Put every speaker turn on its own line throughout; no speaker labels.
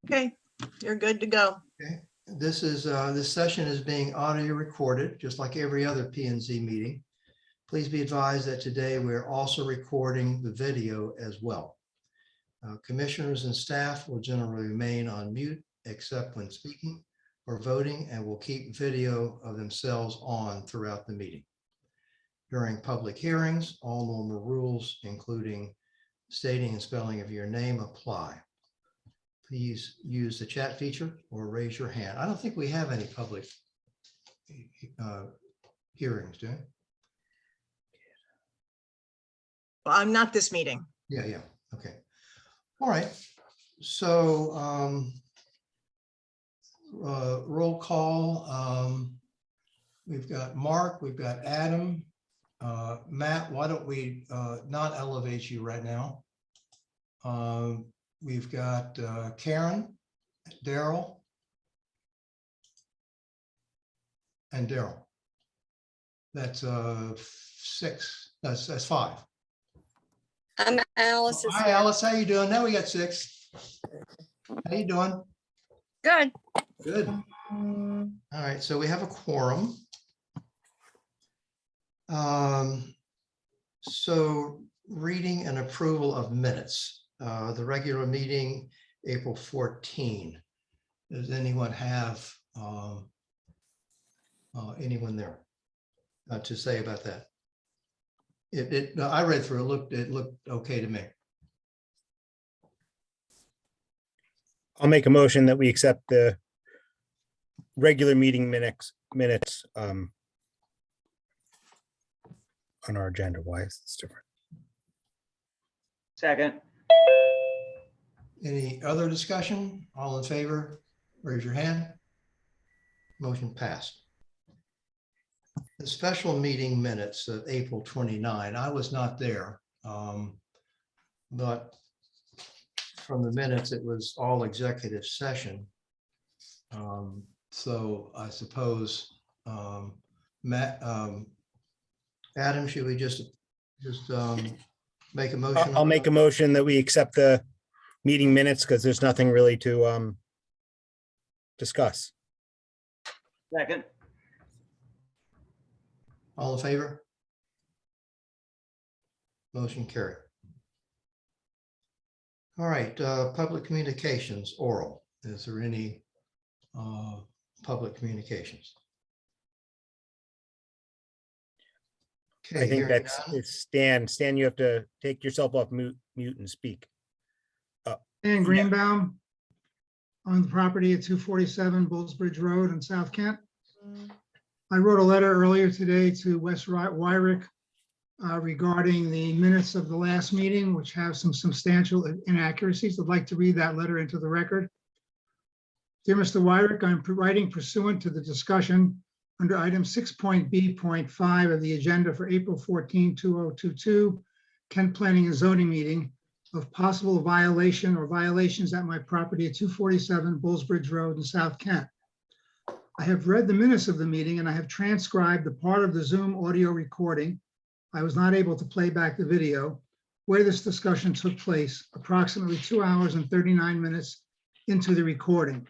Okay, you're good to go.
Okay, this session is being audio recorded, just like every other P and Z meeting. Please be advised that today we're also recording the video as well. Commissioners and staff will generally remain on mute except when speaking or voting, and will keep video of themselves on throughout the meeting. During public hearings, all normal rules, including stating and spelling of your name, apply. Please use the chat feature or raise your hand. I don't think we have any public hearings, do we?
Well, I'm not this meeting.
Yeah, okay. All right, so roll call. We've got Mark, we've got Adam. Matt, why don't we not elevate you right now? We've got Karen, Daryl, and Daryl. That's 6. That's 5.
I'm Alice.
Hi, Alice. How you doing? Now we got 6. How you doing?
Good.
Good. All right. So we have a quorum. So reading and approval of minutes. The regular meeting, April 14. Does anyone have anyone there to say about that? I read through it looked okay to me.
I'll make a motion that we accept the regular meeting minutes on our agenda. Why is this different?
Second.
Any other discussion? All in favor, raise your hand. Motion passed. The special meeting minutes of April 29, I was not there, but from the minutes, it was all executive session. So I suppose, Matt, Adam, should we just make a motion?
I'll make a motion that we accept the meeting minutes because there's nothing really to discuss.
Second.
All in favor? Motion carried. All right, public communications, oral. Is there any public communications? Okay,
I think
hearing
that's
none.
it's Stan. Stan, you have to take yourself off mute and speak.
Dan Greenbaum on the property at 247 Bullsbridge Road in South Kent. I wrote a letter earlier today to Wes Wyrick regarding the minutes of the last meeting, which have some substantial inaccuracies. I'd like to read that letter into the record. Dear Mr. Wyrick, I'm writing pursuant to the discussion under item 6.B.5 of the agenda for April 14, 2022, Kent Planning and Zoning meeting of possible violation or violations at my property at 247 Bullsbridge Road in South Kent. I have read the minutes of the meeting and I have transcribed the part of the Zoom audio recording. I was not able to play back the video where this discussion took place approximately 2 hours and 39 minutes into the recording.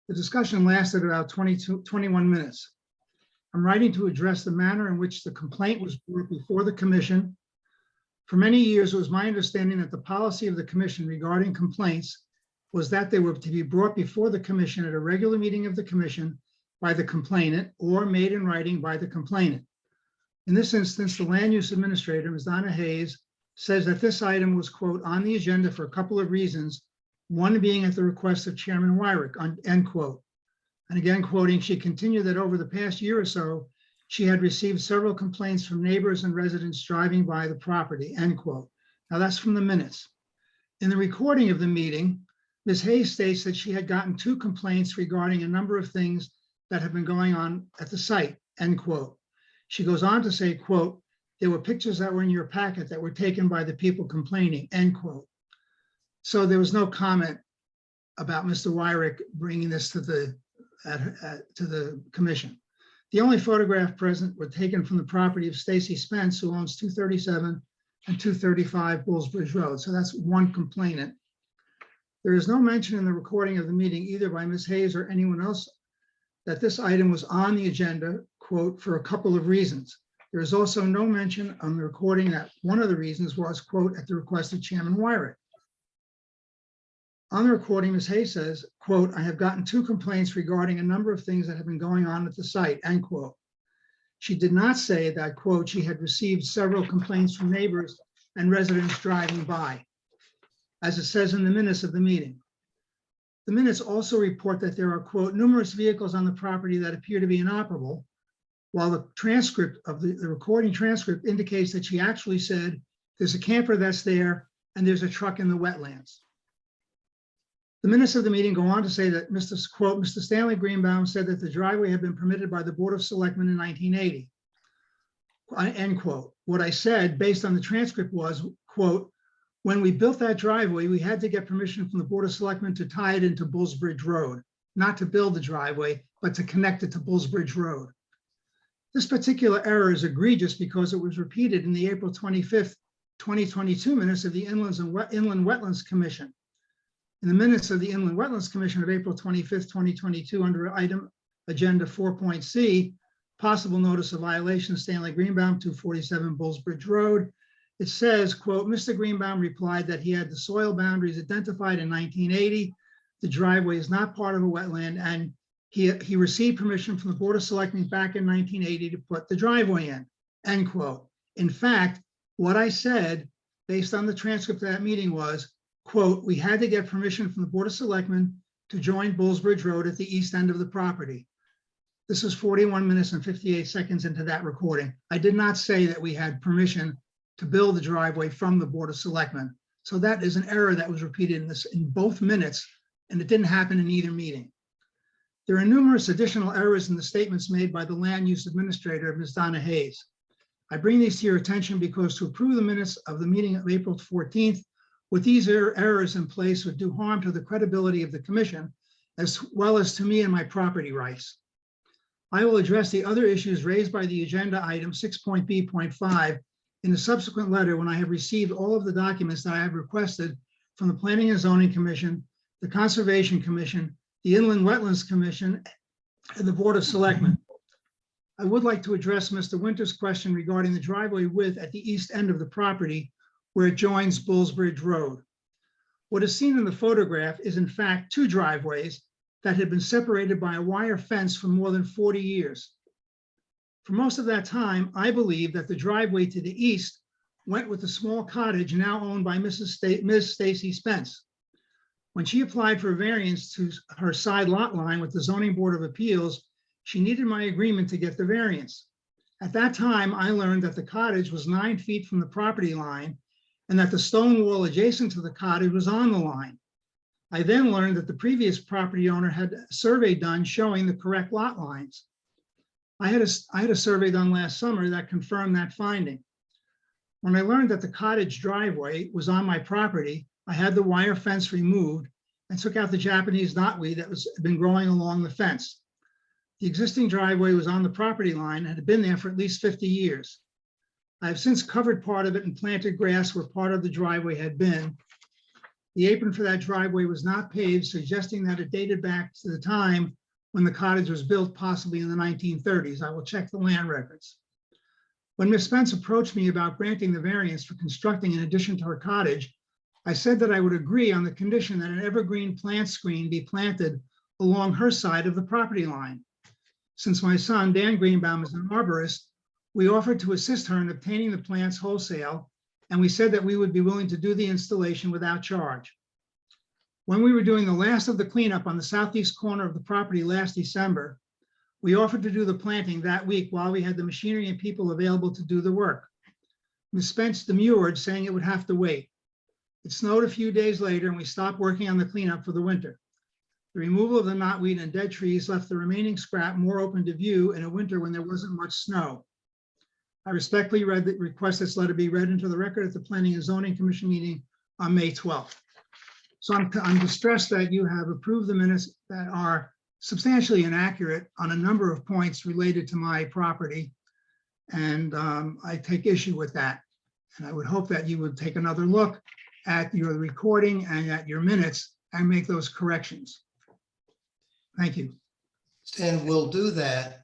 The discussion lasted about 21 minutes. I'm writing to address the manner in which the complaint was brought before the commission. For many years, it was my understanding that the policy of the commission regarding complaints was that they were to be brought before the commission at a regular meeting of the commission by the complainant or made in writing by the complainant. In this instance, the land use administrator, Ms. Donna Hayes, says that this item was, quote, on the agenda for a couple of reasons, one being at the request of Chairman Wyrick, end quote. And again, quoting, she continued that over the past year or so, she had received several complaints from neighbors and residents driving by the property, end quote. Now that's from the minutes. In the recording of the meeting, Ms. Hayes states that she had gotten 2 complaints regarding a number of things that have been going on at the site, end quote. She goes on to say, quote, there were pictures that were in your packet that were taken by the people complaining, end quote. So there was no comment about Mr. Wyrick bringing this to the commission. The only photograph present were taken from the property of Stacy Spence, who owns 237 and 235 Bullsbridge Road. So that's one complainant. There is no mention in the recording of the meeting, either by Ms. Hayes or anyone else, that this item was on the agenda, quote, for a couple of reasons. There is also no mention on the recording that one of the reasons was, quote, at the request of Chairman Wyrick. On the recording, Ms. Hayes says, quote, I have gotten 2 complaints regarding a number of things that have been going on at the site, end quote. She did not say that, quote, she had received several complaints from neighbors and residents driving by, as it says in the minutes of the meeting. The minutes also report that there are, quote, numerous vehicles on the property that appear to be inoperable, while the transcript of the recording transcript indicates that she actually said, there's a camper that's there and there's a truck in the wetlands. The minutes of the meeting go on to say that Mr. Stanley Greenbaum said that the driveway had been permitted by the Board of Selectmen in 1980. End quote. What I said based on the transcript was, quote, when we built that driveway, we had to get permission from the Board of Selectmen to tie it into Bullsbridge Road, not to build the driveway, but to connect it to Bullsbridge Road. This particular error is egregious because it was repeated in the April 25th, 2022 minutes of the Inland Wetlands Commission. In the minutes of the Inland Wetlands Commission of April 25th, 2022, under item agenda 4.c, possible notice of violation of Stanley Greenbaum, 247 Bullsbridge Road, it says, quote, Mr. Greenbaum replied that he had the soil boundaries identified in 1980. The driveway is not part of a wetland, and he received permission from the Board of Selectmen back in 1980 to put the driveway in, end quote. In fact, what I said, based on the transcript of that meeting was, quote, we had to get permission from the Board of Selectmen to join Bullsbridge Road at the east end of the property. This is 41 minutes and 58 seconds into that recording. I did not say that we had permission to build the driveway from the Board of Selectmen. So that is an error that was repeated in both minutes, and it didn't happen in either meeting. There are numerous additional errors in the statements made by the Land Use Administrator, Ms. Donna Hayes. I bring these to your attention because to approve the minutes of the meeting of April 14th with these errors in place would do harm to the credibility of the commission, as well as to me and my property rights. I will address the other issues raised by the agenda item 6.b.5 in a subsequent letter when I have received all of the documents that I have requested from the Planning and Zoning Commission, the Conservation Commission, the Inland Wetlands Commission, and the Board of Selectmen. I would like to address Mr. Winter's question regarding the driveway width at the east end of the property where it joins Bullsbridge Road. What is seen in the photograph is in fact 2 driveways that had been separated by a wire fence for more than 40 years. For most of that time, I believe that the driveway to the east went with the small cottage now owned by Ms. Stacy Spence. When she applied for a variance to her side lot line with the Zoning Board of Appeals, she needed my agreement to get the variance. At that time, I learned that the cottage was 9 feet from the property line and that the stone wall adjacent to the cottage was on the line. I then learned that the previous property owner had a survey done showing the correct lot lines. I had a survey done last summer that confirmed that finding. When I learned that the cottage driveway was on my property, I had the wire fence removed and took out the Japanese knotweed that had been growing along the fence. The existing driveway was on the property line and had been there for at least 50 years. I have since covered part of it and planted grass where part of the driveway had been. The apron for that driveway was not paved, suggesting that it dated back to the time when the cottage was built, possibly in the 1930s. I will check the land records. When Ms. Spence approached me about granting the variance for constructing an addition to her cottage, I said that I would agree on the condition that an evergreen plant screen be planted along her side of the property line. Since my son, Dan Greenbaum, is an arborist, we offered to assist her in obtaining the plants wholesale, and we said that we would be willing to do the installation without charge. When we were doing the last of the cleanup on the southeast corner of the property last December, we offered to do the planting that week while we had the machinery and people available to do the work. Ms. Spence demurred, saying it would have to wait. It snowed a few days later and we stopped working on the cleanup for the winter. The removal of the knotweed and dead trees left the remaining scrap more open to view in a winter when there wasn't much snow. I respectfully request this letter be read into the record at the Planning and Zoning Commission meeting on May 12th. So I'm distressed that you have approved the minutes that are substantially inaccurate on a number of points related to my property. And I take issue with that. And I would hope that you would take another look at your recording and at your minutes and make those corrections. Thank you.
And we'll do that,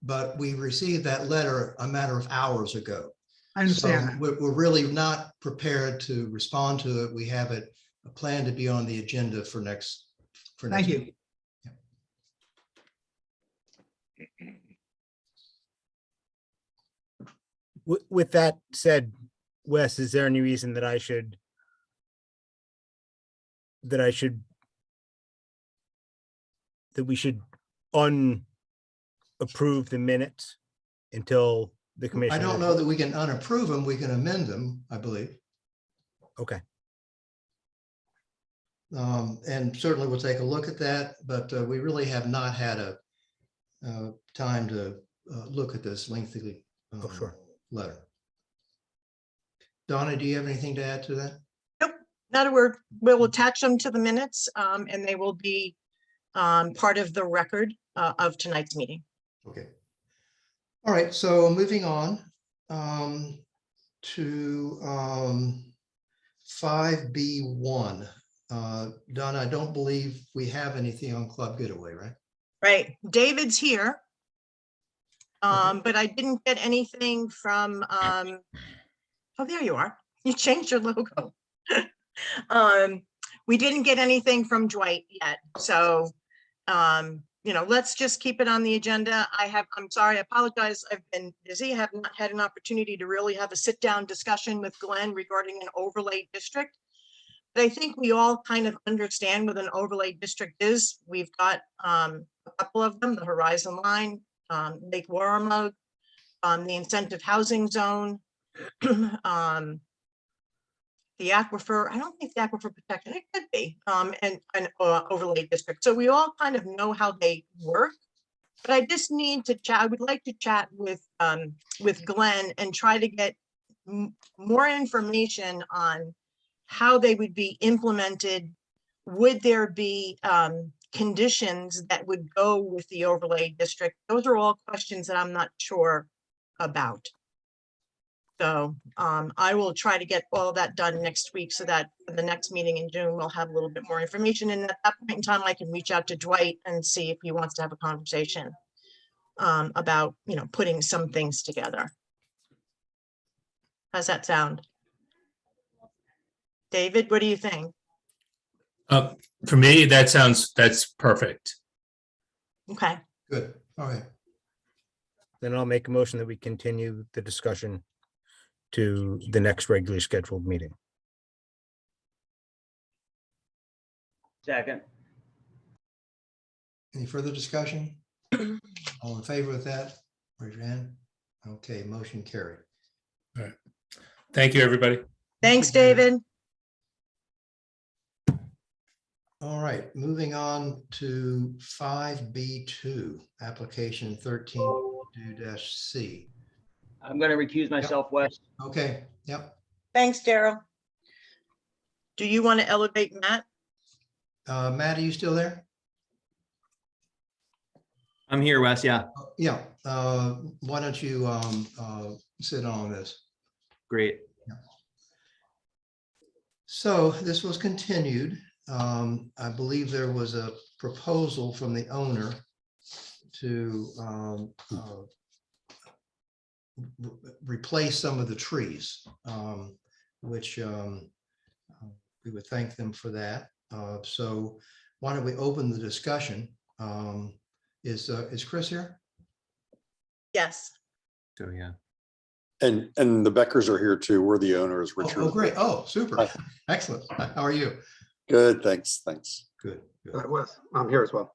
but we received that letter a matter of hours ago.
I understand
So
that.
we're really not prepared to respond to it. We have it planned to be on the agenda for next.
Thank you.
meeting.
With that said, Wes, is there any reason that we should unapprove the minutes until the commission?
I don't know that we can unapprove them. We can amend them, I believe.
Okay,
And certainly we'll take a look at that, but we really have not had a time to look at this lengthy
Oh, sure.
letter. Donna, do you have anything to add to that?
Not a word. We'll attach them to the minutes, and they will be part of the record of tonight's meeting.
Okay. All right, so moving on to 5B1. Donna, I don't believe we have anything on Club Getaway, right?
Right, David's here.
Okay.
But I didn't get anything from, oh, there you are. You changed your logo. We didn't get anything from Dwight yet, so, let's just keep it on the agenda. I'm sorry, I apologize. I've been busy. I have not had an opportunity to really have a sit-down discussion with Glenn regarding an overlay district. But I think we all kind of understand what an overlay district is. We've got a couple of them, the Horizon Line, Lake Warramug, the incentive housing zone, the aquifer. I don't think the aquifer protection, it could be, and an overlay district. So we all kind of know how they work. But I just need to chat. I would like to chat with Glenn and try to get more information on how they would be implemented. Would there be conditions that would go with the overlay district? Those are all questions that I'm not sure about. So I will try to get all that done next week so that for the next meeting in June, we'll have a little bit more information. And at that point in time, I can reach out to Dwight and see if he wants to have a conversation about, putting some things together. How's that sound? David, what do you think?
For me, that's perfect.
Okay,
Good, all right.
then I'll make a motion that we continue the discussion to the next regularly scheduled meeting.
Second.
Any further discussion? All in favor of that? Raise your hand. Okay, motion carried.
Thank you, everybody.
thanks, David.
All right, moving on to 5B2, application 13-C.
I'm going to recuse myself, Wes.
Okay, yep.
Thanks, Daryl. Do you want to elevate Matt?
Matt, are you still there?
I'm here, Wes. Yeah,
Yeah, why don't you sit on this?
great.
So this was continued. I believe there was a proposal from the owner to replace some of the trees, which we would thank them for that. So why don't we open the discussion? Is Chris here?
Yes.
So, yeah.
And the Beckers are here too. We're the owners, Richard.
Oh, great. Oh, super.
Hi.
Excellent. How are you?
Good, thanks.
Good. Good.
Wes, I'm here as well.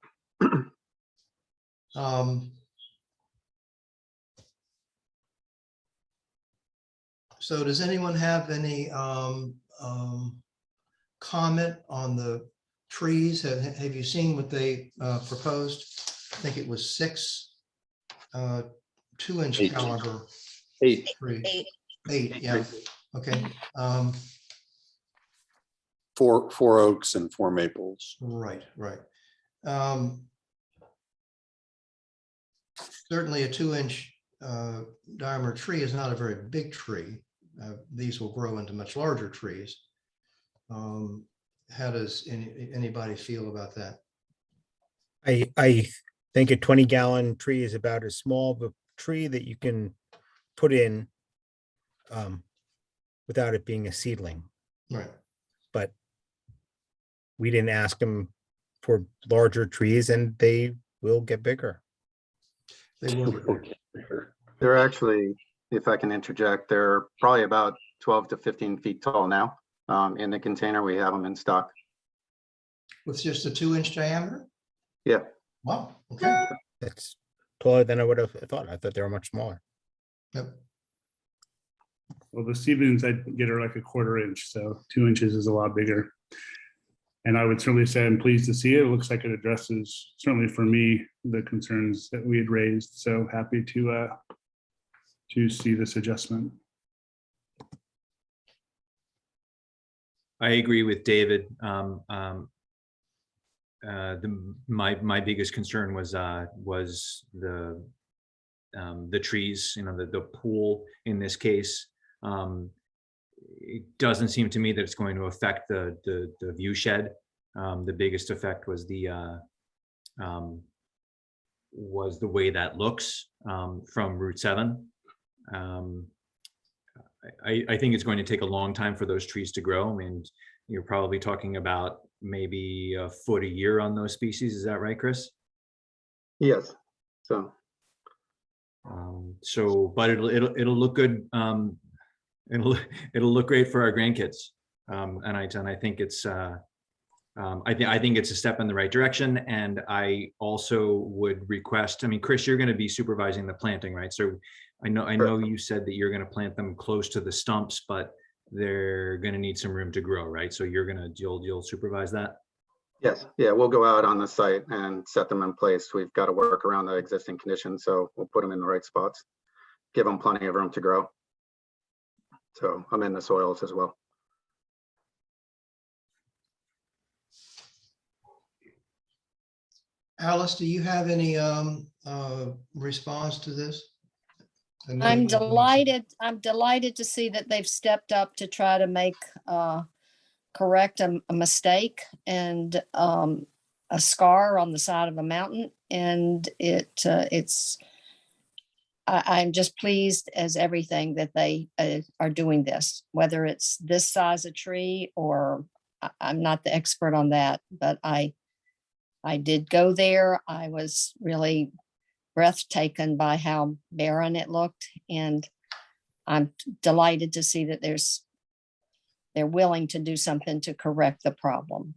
So does anyone have any comment on the trees? Have you seen what they proposed? I think it was 6 2-inch
8.
caliber
8.
trees. 8, yeah, okay.
4 oaks and 4 maples.
Right. Certainly a 2-inch diameter tree is not a very big tree. these will grow into much larger trees. How does anybody feel about that?
I think a 20-gallon tree is about as small of a tree that you can put in without it being a seedling.
Right.
But we didn't ask them for larger trees, and they will get bigger.
They will get bigger.
They're actually, if I can interject, they're probably about 12 to 15 feet tall now. In the container, we have them in stock.
With just a 2-inch diameter?
Yeah.
Wow, okay.
That's taller than I would have thought. I thought they were much smaller.
Yep.
Well, the Stevens, I'd get her like a 1/4 inch, so 2 inches is a lot bigger. And I would certainly say I'm pleased to see it. It looks like it addresses, certainly for me, the concerns that we had raised. So happy to see this adjustment.
I agree with David. My biggest concern was the trees, the pool in this case. It doesn't seem to me that it's going to affect the view shed. The biggest effect was the way that looks from Route 7. I think it's going to take a long time for those trees to grow. I mean, you're probably talking about maybe a foot a year on those species. Is that right, Chris?
Yes. So
But it'll look good. It'll look great for our grandkids. And I think it's I think it's a step in the right direction. And I also would request, I mean, Chris, you're going to be supervising the planting, right? So I know you said that you're going to plant them close to the stumps, but they're going to need some room to grow, right? So you'll supervise that?
yes, yeah, we'll go out on the site and set them in place. We've got to work around the existing conditions, so we'll put them in the right spots, give them plenty of room to grow. So I'm in the soils as well.
Alice, do you have any response to this?
I'm delighted to see that they've stepped up to try to make, correct a mistake and a scar on the side of a mountain. And I'm just pleased as everything that they are doing this, whether it's this size of tree or I'm not the expert on that, but I did go there. I was really breathtaken by how barren it looked. And I'm delighted to see that they're willing to do something to correct the problem.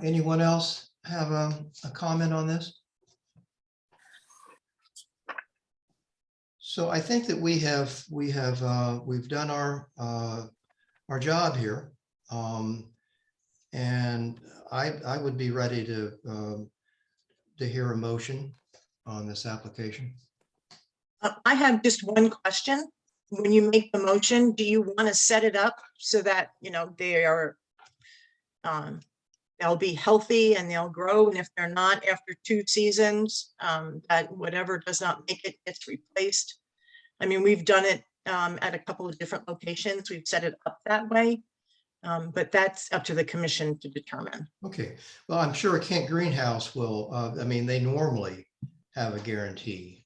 Anyone else have a comment on this? So I think that we've done our job here. And I would be ready to hear a motion on this application.
I have just one question. When you make the motion, do you want to set it up so that, they are, they'll be healthy and they'll grow, and if they're not after 2 seasons, that whatever does not make it gets replaced? I mean, we've done it at a couple of different locations. We've set it up that way. But that's up to the commission to determine.
Okay, well, I'm sure Kent Greenhouse will, I mean, they normally have a guarantee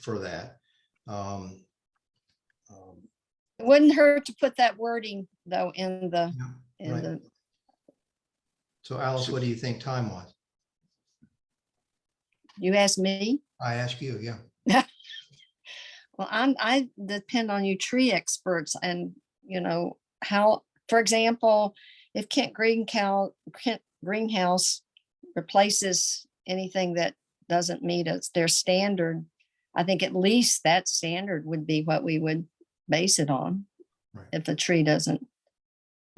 for that.
It wouldn't hurt to put that wording though in the,
Right. So Alice, what do you think time-wise?
You asked me?
I ask you, yeah.
Well, I depend on you tree experts and, how, for example, if Kent Greenhouse replaces anything that doesn't meet their standard, I think at least that standard would be what we would base it on.
Right.
If the tree doesn't,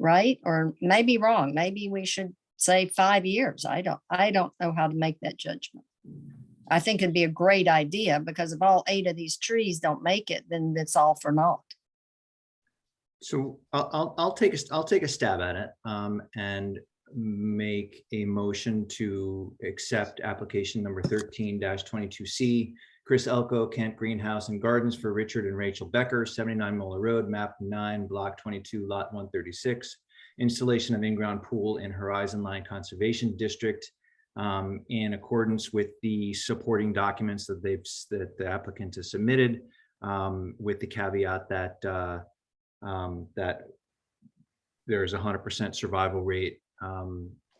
right? Or maybe wrong. Maybe we should say 5 years. I don't know how to make that judgment. I think it'd be a great idea because if all 8 of these trees don't make it, then it's all for naught.
So I'll take a stab at it and make a motion to accept application number 13-22C Chris Elko, Kent Greenhouse and Gardens for Richard and Rachel Becker, 79 Mola Road, map 9, block 22, lot 136. Installation of in-ground pool in Horizon Line Conservation District in accordance with the supporting documents that that the applicant has submitted, with the caveat that that there is 100% survival rate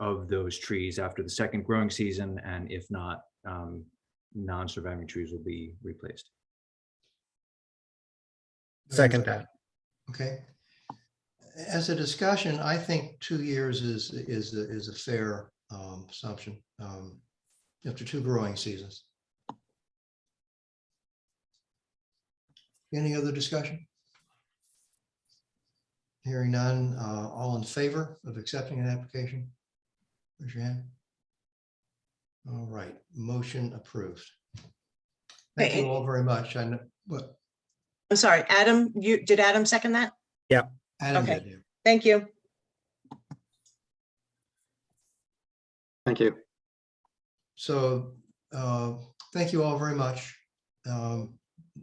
of those trees after the second growing season, and if not, non-surviving trees will be replaced.
Second that.
Okay. As a discussion, I think 2 years is a fair assumption after 2 growing seasons. Any other discussion? Hearing none, all in favor of accepting an application? Raise your hand. All right, motion approved. Thank you
Okay.
all very much. I know, what,
I'm sorry, Adam, did Adam second that?
Adam
Okay.
did, yeah.
Thank you.
Thank you.
So, thank you all very much.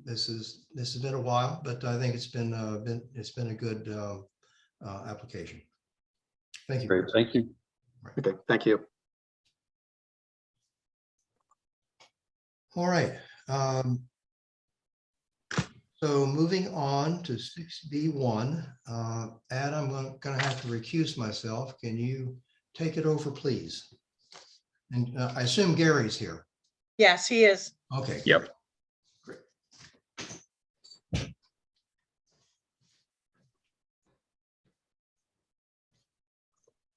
This has been a while, but I think it's been a good application. Thank you.
Great, thank you.
Okay, thank you.
All right. So moving on to 6B1, Adam, I'm gonna have to recuse myself. Can you take it over, please? And I assume Gary's here.
Yes, he is.
Okay.
Yep.
Great.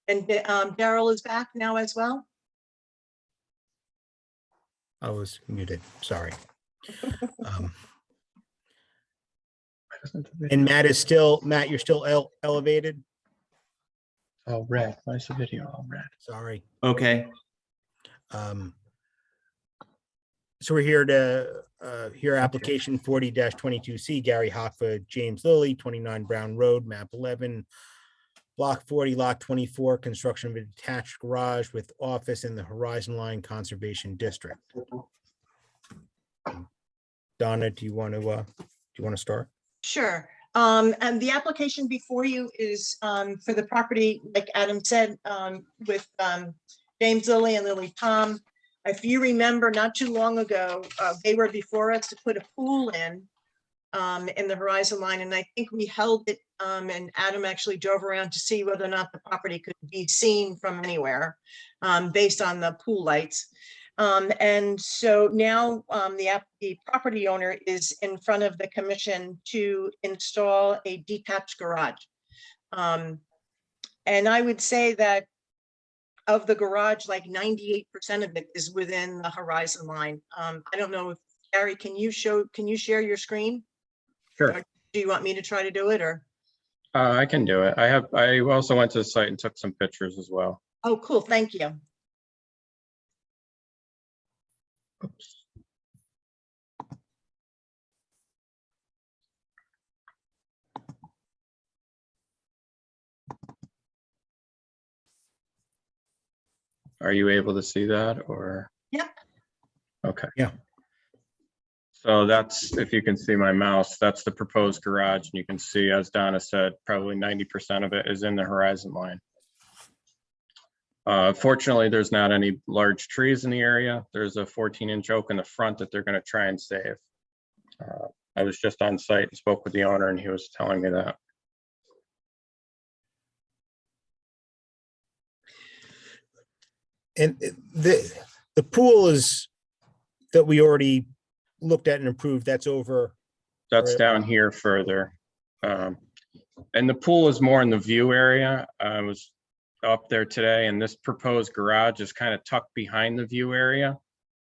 And Daryl is back now as well.
I was muted, sorry. And Matt, you're still elevated?
Oh, red. Why is the video all red?
Sorry.
Okay,
So we're here to hear application 40-22C, Gary Hockford, James Lilly, 29 Brown Road, map 11, block 40, lot 24, construction of a detached garage with office in the Horizon Line Conservation District. Donna, do you want to start?
Sure. And the application before you is for the property, like Adam said, with James Lilly and Lily Tom. If you remember, not too long ago, they were before us to put a pool in the Horizon Line, and I think we held it, and Adam actually drove around to see whether or not the property could be seen from anywhere based on the pool lights. And so now the property owner is in front of the commission to install a detached garage. And I would say that of the garage, like 98% of it is within the Horizon Line. I don't know if, Gary, can you share your screen?
Sure.
Do you want me to try to do it, or?
I can do it. I also went to the site and took some pictures as well.
Oh, cool. Thank you.
Oops. Are you able to see that or?
Yep.
Okay.
Yeah.
So that's, if you can see my mouse, that's the proposed garage. And you can see, as Donna said, probably 90% of it is in the Horizon Line. Fortunately, there's not any large trees in the area. There's a 14-inch oak in the front that they're going to try and save. I was just on site and spoke with the owner, and he was telling me that.
And the pool is that we already looked at and approved, that's over.
That's
Right.
down here further. And the pool is more in the view area. I was up there today, and this proposed garage is kind of tucked behind the view area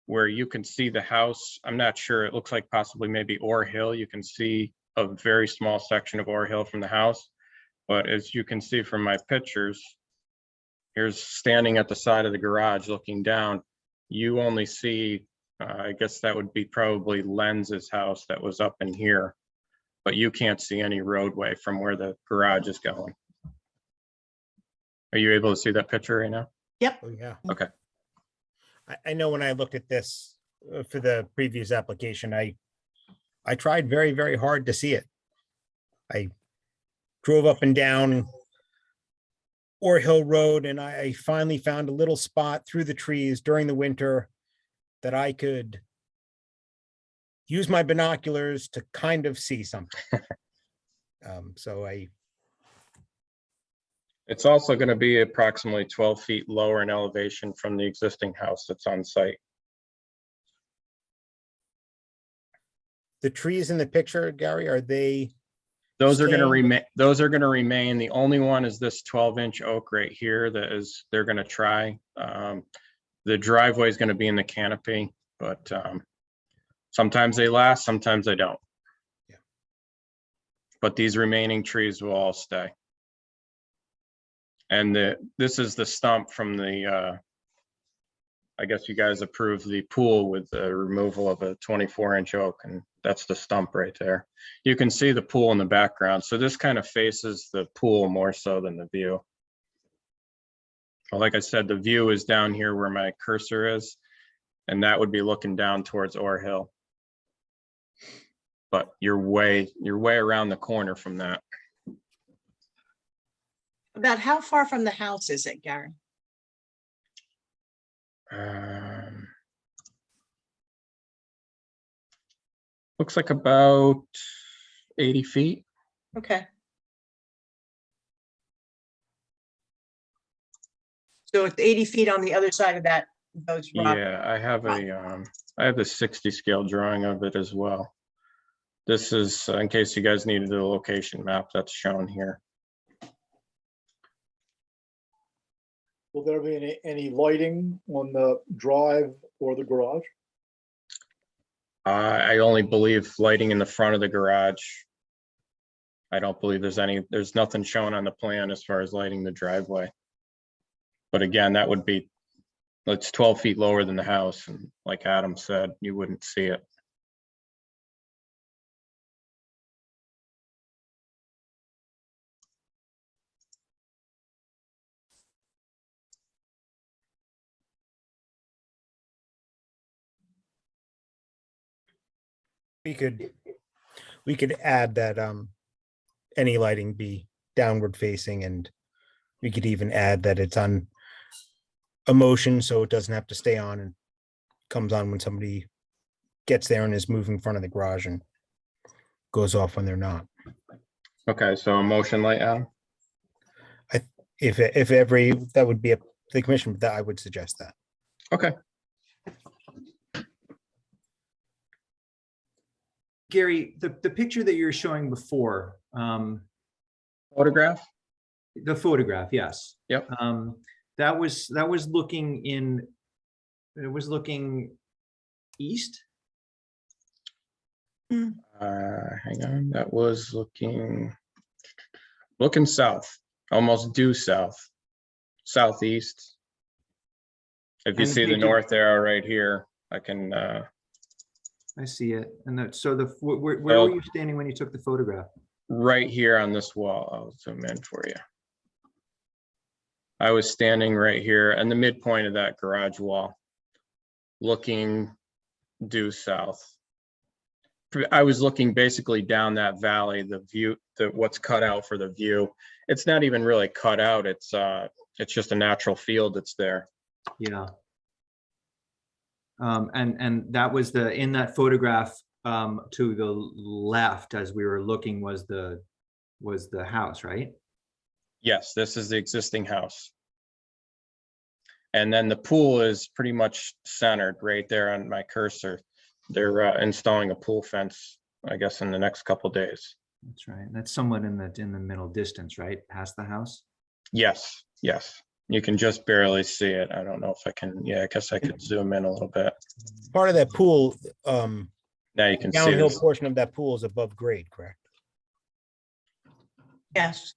where you can see the house. I'm not sure. It looks like possibly maybe Orr Hill. You can see a very small section of Orr Hill from the house. But as you can see from my pictures, here's standing at the side of the garage looking down. You only see, I guess that would be probably Lenz's house that was up in here. But you can't see any roadway from where the garage is going. Are you able to see that picture right now?
Yep.
Oh, yeah.
Okay.
I know when I looked at this for the previous application. I tried very, very hard to see it. I drove up and down Ore Hill Road, and I finally found a little spot through the trees during the winter that I could use my binoculars to kind of see something. So
It's also going to be approximately 12 feet lower in elevation from the existing house that's on site.
the trees in the picture, Gary, are they?
Those are going to
staying?
remain, those are going to remain. The only one is this 12-inch oak right here that is, they're going to try. The driveway is going to be in the canopy, but sometimes they last, sometimes they don't.
Yeah.
But these remaining trees will all stay. And this is the stump from the, I guess you guys approved the pool with the removal of a 24-inch oak, and that's the stump right there. You can see the pool in the background. So this kind of faces the pool more so than the view. Well, like I said, the view is down here where my cursor is, and that would be looking down towards Ore Hill. But you're way around the corner from that.
About how far from the house is it, Gary?
Looks like about 80 feet.
Okay. So it's 80 feet on the other side of that, those rock.
Yeah, I have the 60 scale drawing of it as well. This is in case you guys needed the location map that's shown here.
Will there be any lighting on the drive or the garage?
I only believe lighting in the front of the garage. I don't believe there's nothing shown on the plan as far as lighting the driveway. But again, that would be, it's 12 feet lower than the house. And like Adam said, you wouldn't see it.
We could add that any lighting be downward facing, and we could even add that it's on a motion, so it doesn't have to stay on and comes on when somebody gets there and is moving in front of the garage and goes off when they're not.
Okay, so a motion light, Adam?
If that would be up to the commission, but that I would suggest that.
Okay.
Gary, the picture that you were showing before,
Photograph?
the photograph, yes.
Yep.
That was looking in, it was looking east?
Hang on, that was looking south, almost due south, southeast. If you
And the
see the
picture-
north arrow right here, I can,
I see it. And so where
Well-
were you standing when you took the photograph?
right here on this wall. I'll zoom in for you. I was standing right here in the midpoint of that garage wall, looking due south. I was looking basically down that valley, the view, what's cut out for the view. It's not even really cut out. It's just a natural field that's there.
Yeah. And that was in that photograph, to the left as we were looking was the house, right?
Yes, this is the existing house. And then the pool is pretty much centered right there on my cursor. They're installing a pool fence, I guess, in the next couple days.
That's right. That's somewhat in the middle distance, right? Past the house?
Yes, yes. You can just barely see it. I don't know if I can, yeah, I guess I could zoom in a little bit.
Part of that pool,
Now you can see
downhill
this.
portion of that pool is above grade, correct?
Yes.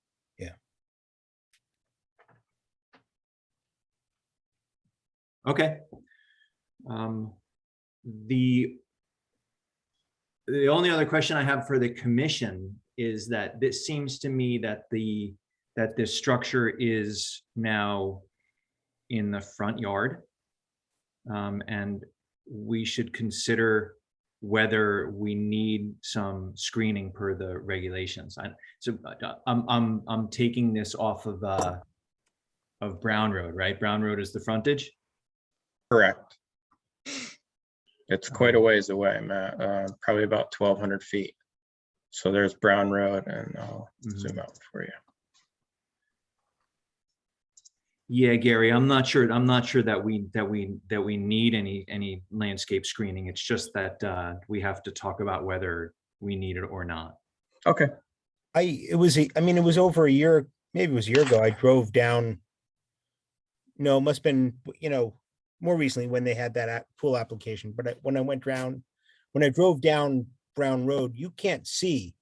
Okay. The only other question I have for the commission is that this seems to me that this structure is now in the front yard. And we should consider whether we need some screening per the regulations. I'm taking this off of Brown Road, right? Brown Road is the frontage?
Correct. It's quite a ways away, Matt, probably about 1,200 feet. So there's Brown Road, and I'll zoom out for you.
Yeah, Gary, I'm not sure that we need any landscape screening. It's just that we have to talk about whether we need it or not.
Okay.
it was over a year, maybe it was a year ago. I drove down. No, it must have been, more recently when they had that pool application. But when I drove down Brown Road, you can't see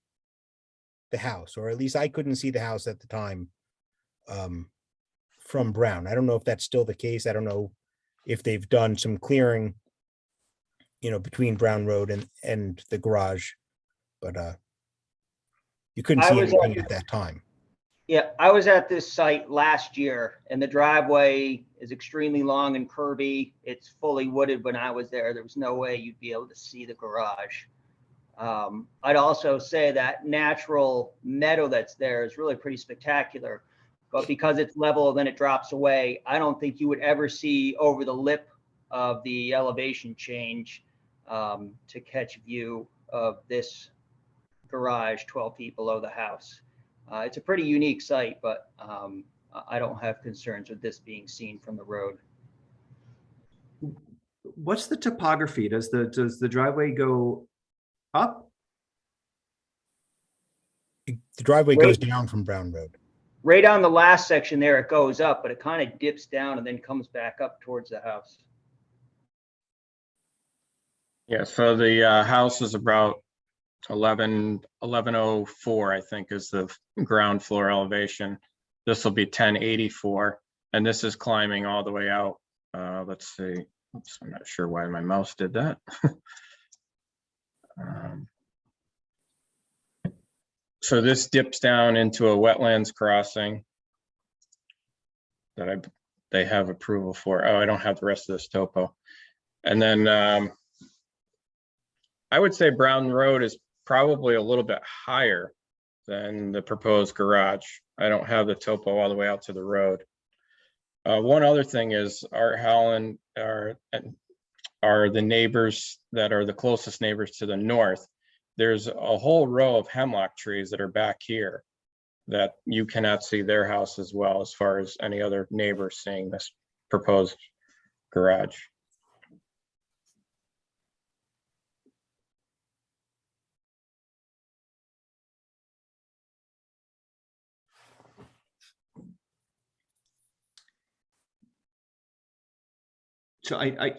the house, or at least I couldn't see the house at the time from Brown. I don't know if that's still the case. I don't know if they've done some clearing, between Brown Road and the garage, but you couldn't see anything at that time.
Yeah, I was at this site last year and the driveway is extremely long and curvy. It's fully wooded. When I was there, there was no way you'd be able to see the garage. I'd also say that natural meadow that's there is really pretty spectacular, but because it's level and then it drops away, I don't think you would ever see over the lip of the elevation change to catch view of this garage 12 feet below the house. It's a pretty unique site, but I don't have concerns with this being seen from the road.
What's the topography? Does the driveway go up?
The driveway goes down from Brown Road.
Right on the last section there, it goes up, but it kind of dips down and then comes back up towards the house.
Yeah, so the house is about 1104, I think, is the ground floor elevation. This will be 1084, and this is climbing all the way out. Let's see. Oops, I'm not sure why my mouse did that. So this dips down into a wetlands crossing that they have approval for. Oh, I don't have the rest of this topo. And then I would say Brown Road is probably a little bit higher than the proposed garage. I don't have the topo all the way out to the road. One other thing is Art Howland are the neighbors that are the closest neighbors to the north. There's a whole row of hemlock trees that are back here that you cannot see their house as well, as far as any other neighbors seeing this proposed garage.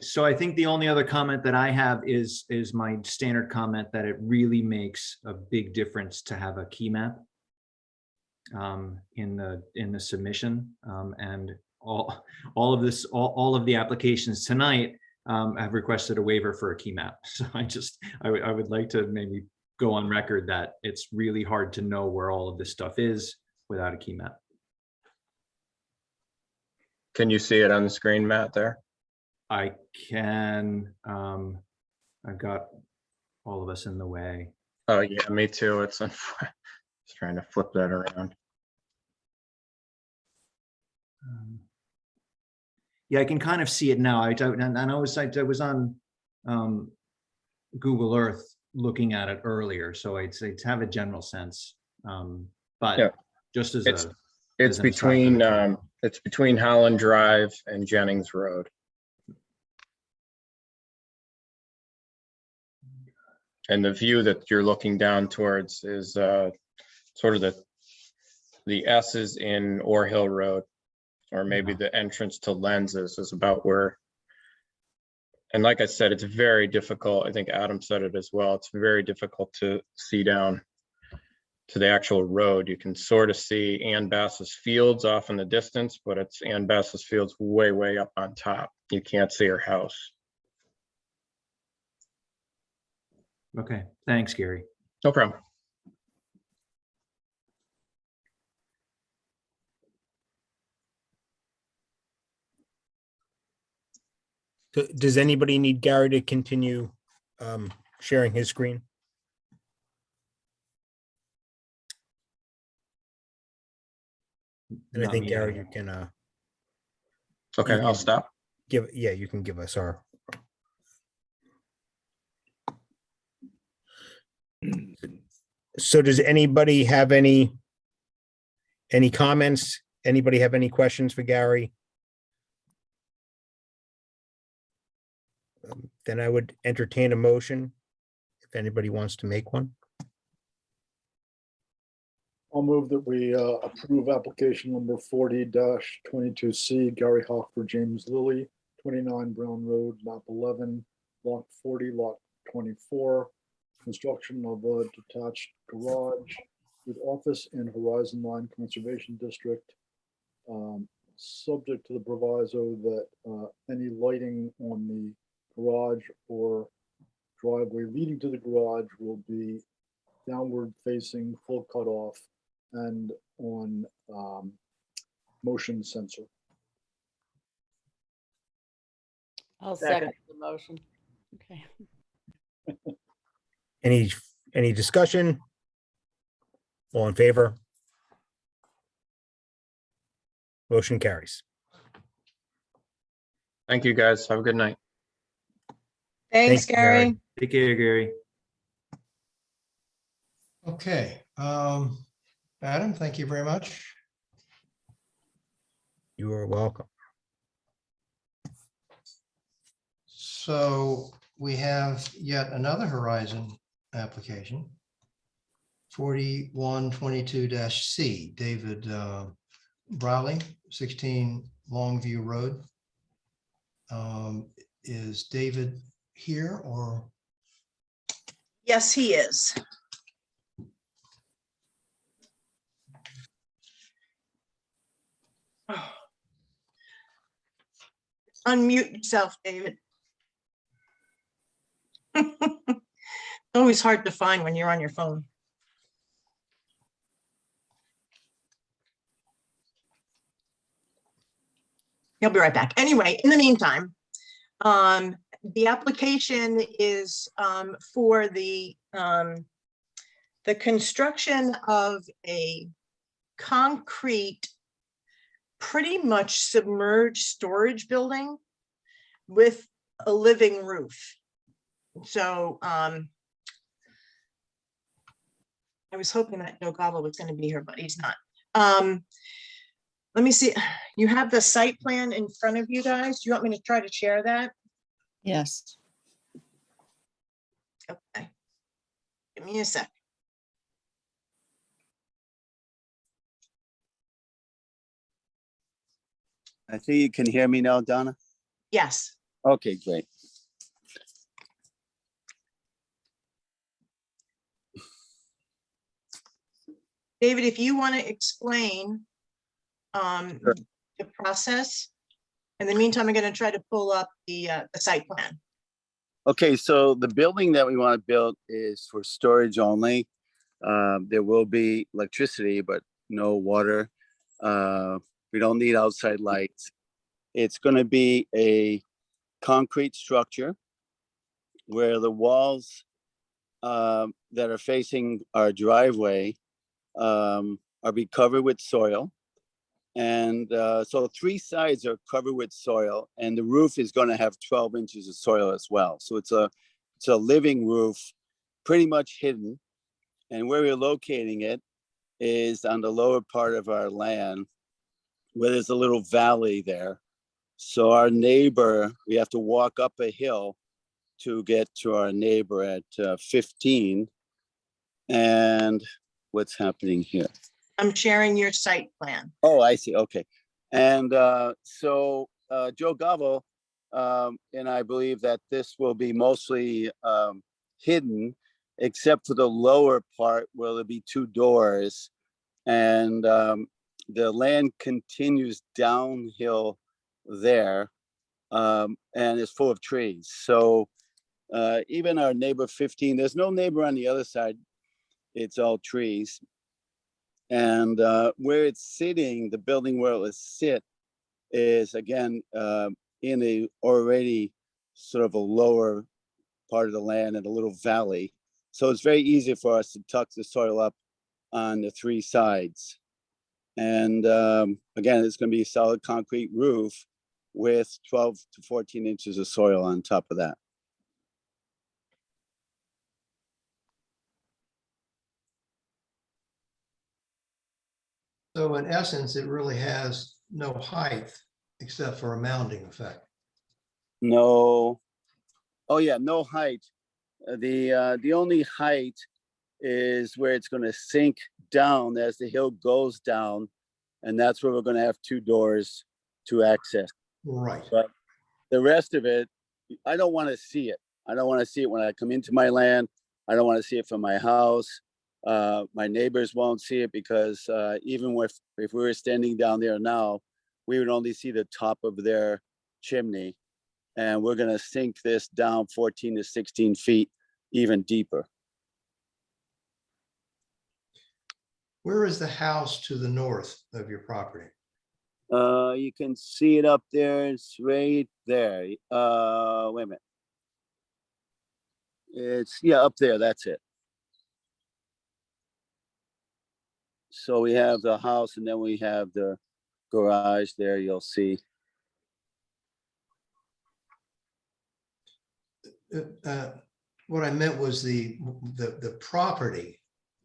So I think the only other comment that I have is my standard comment that it really makes a big difference to have a key map in the submission, and all of the applications tonight have requested a waiver for a key map. So I would like to maybe go on record that it's really hard to know where all of this stuff is without a key map.
Can you see it on the screen, Matt, there?
I can, I've got all of us in the way.
Oh yeah, me too. It's just trying to flip that around.
Yeah, I can kind of see it now. I was on Google Earth looking at it earlier, so I'd say to have a general sense. But
yeah,
just as
it's between Holland Drive and Jennings Road. And the view that you're looking down towards is sort of the S's in Ore Hill Road, or maybe the entrance to Lenses is about where. And like I said, it's very difficult. I think Adam said it as well. It's very difficult to see down to the actual road. You can sort of see Ann Bass's Fields off in the distance, but it's Ann Bass's Fields way, way up on top. You can't see her house.
Okay, thanks, Gary.
No problem.
Does anybody need Gary to continue sharing his screen? And I
Not
think
me.
Gary, you can
Okay, I'll
can
stop.
you can give us our. So does anybody have any comments? Anybody have any questions for Gary? Then I would entertain a motion if anybody wants to make one.
I'll move that we approve application number 40-22C, Gary Hockford, James Lilly, 29 Brown Road, map 11, lot 40, lot 24. Construction of a detached garage with office in Horizon Line Conservation District. Subject to the proviso that any lighting on the garage or driveway leading to the garage will be downward facing, full cutoff, and on motion sensor.
I'll
Second.
second the motion. Okay.
Any discussion? All in favor? Motion carries.
Thank you, guys. Have a good night.
Thanks,
Thank you, Gary.
Gary.
Take care, Gary.
Okay, Adam, thank you very much.
You are welcome.
So we have yet another Horizon application. 4122-C, David Brawley, 16 Longview Road. Is David here or?
Yes, he is. Unmute yourself, David. Always hard to find when you're on your phone. He'll be right back. Anyway, in the meantime, the application is for the construction of a concrete, pretty much submerged storage building with a living roof. So I was hoping that Joe Gobble was going to be here, but he's not. Let me see. You have the site plan in front of you guys. Do you want me to try to share that?
Yes.
Okay. Give me a sec.
I think you can hear me now, Donna.
Yes.
Okay, great.
David, if you want to explain
Sure.
the process. In the meantime, I'm going to try to pull up the site plan.
Okay, so the building that we want to build is for storage only. There will be electricity, but no water. We don't need outside lights. It's going to be a concrete structure where the walls that are facing our driveway are be covered with soil. And so 3 sides are covered with soil, and the roof is going to have 12 inches of soil as well. So it's a living roof, pretty much hidden. And where we're locating it is on the lower part of our land, where there's a little valley there. So our neighbor, we have to walk up a hill to get to our neighbor at 15. And what's happening here?
I'm sharing your site plan.
Oh, I see. Okay. And so Joe Gavo, and I believe that this will be mostly hidden, except for the lower part where there'll be 2 doors. And the land continues downhill there, and it's full of trees. So even our neighbor 15, there's no neighbor on the other side. It's all trees. And where it's sitting, the building where it will sit is again in a already sort of a lower part of the land and a little valley. So it's very easy for us to tuck the soil up on the three sides. And again, it's going to be a solid concrete roof with 12 to 14 inches of soil on top of that.
So in essence, it really has no height except for a mounding effect.
No, oh yeah, no height. The only height is where it's going to sink down as the hill goes down, and that's where we're going to have two doors to access.
Right.
But the rest of it, I don't want to see it. I don't want to see it when I come into my land. I don't want to see it from my house. My neighbors won't see it because even if we were standing down there now, we would only see the top of their chimney. And we're going to sink this down 14 to 16 feet, even deeper.
Where is the house to the north of your property?
You can see it up there. It's right there. Wait a minute. It's, yeah, up there. That's it. So we have the house and then we have the garage there, you'll see.
What I meant was the property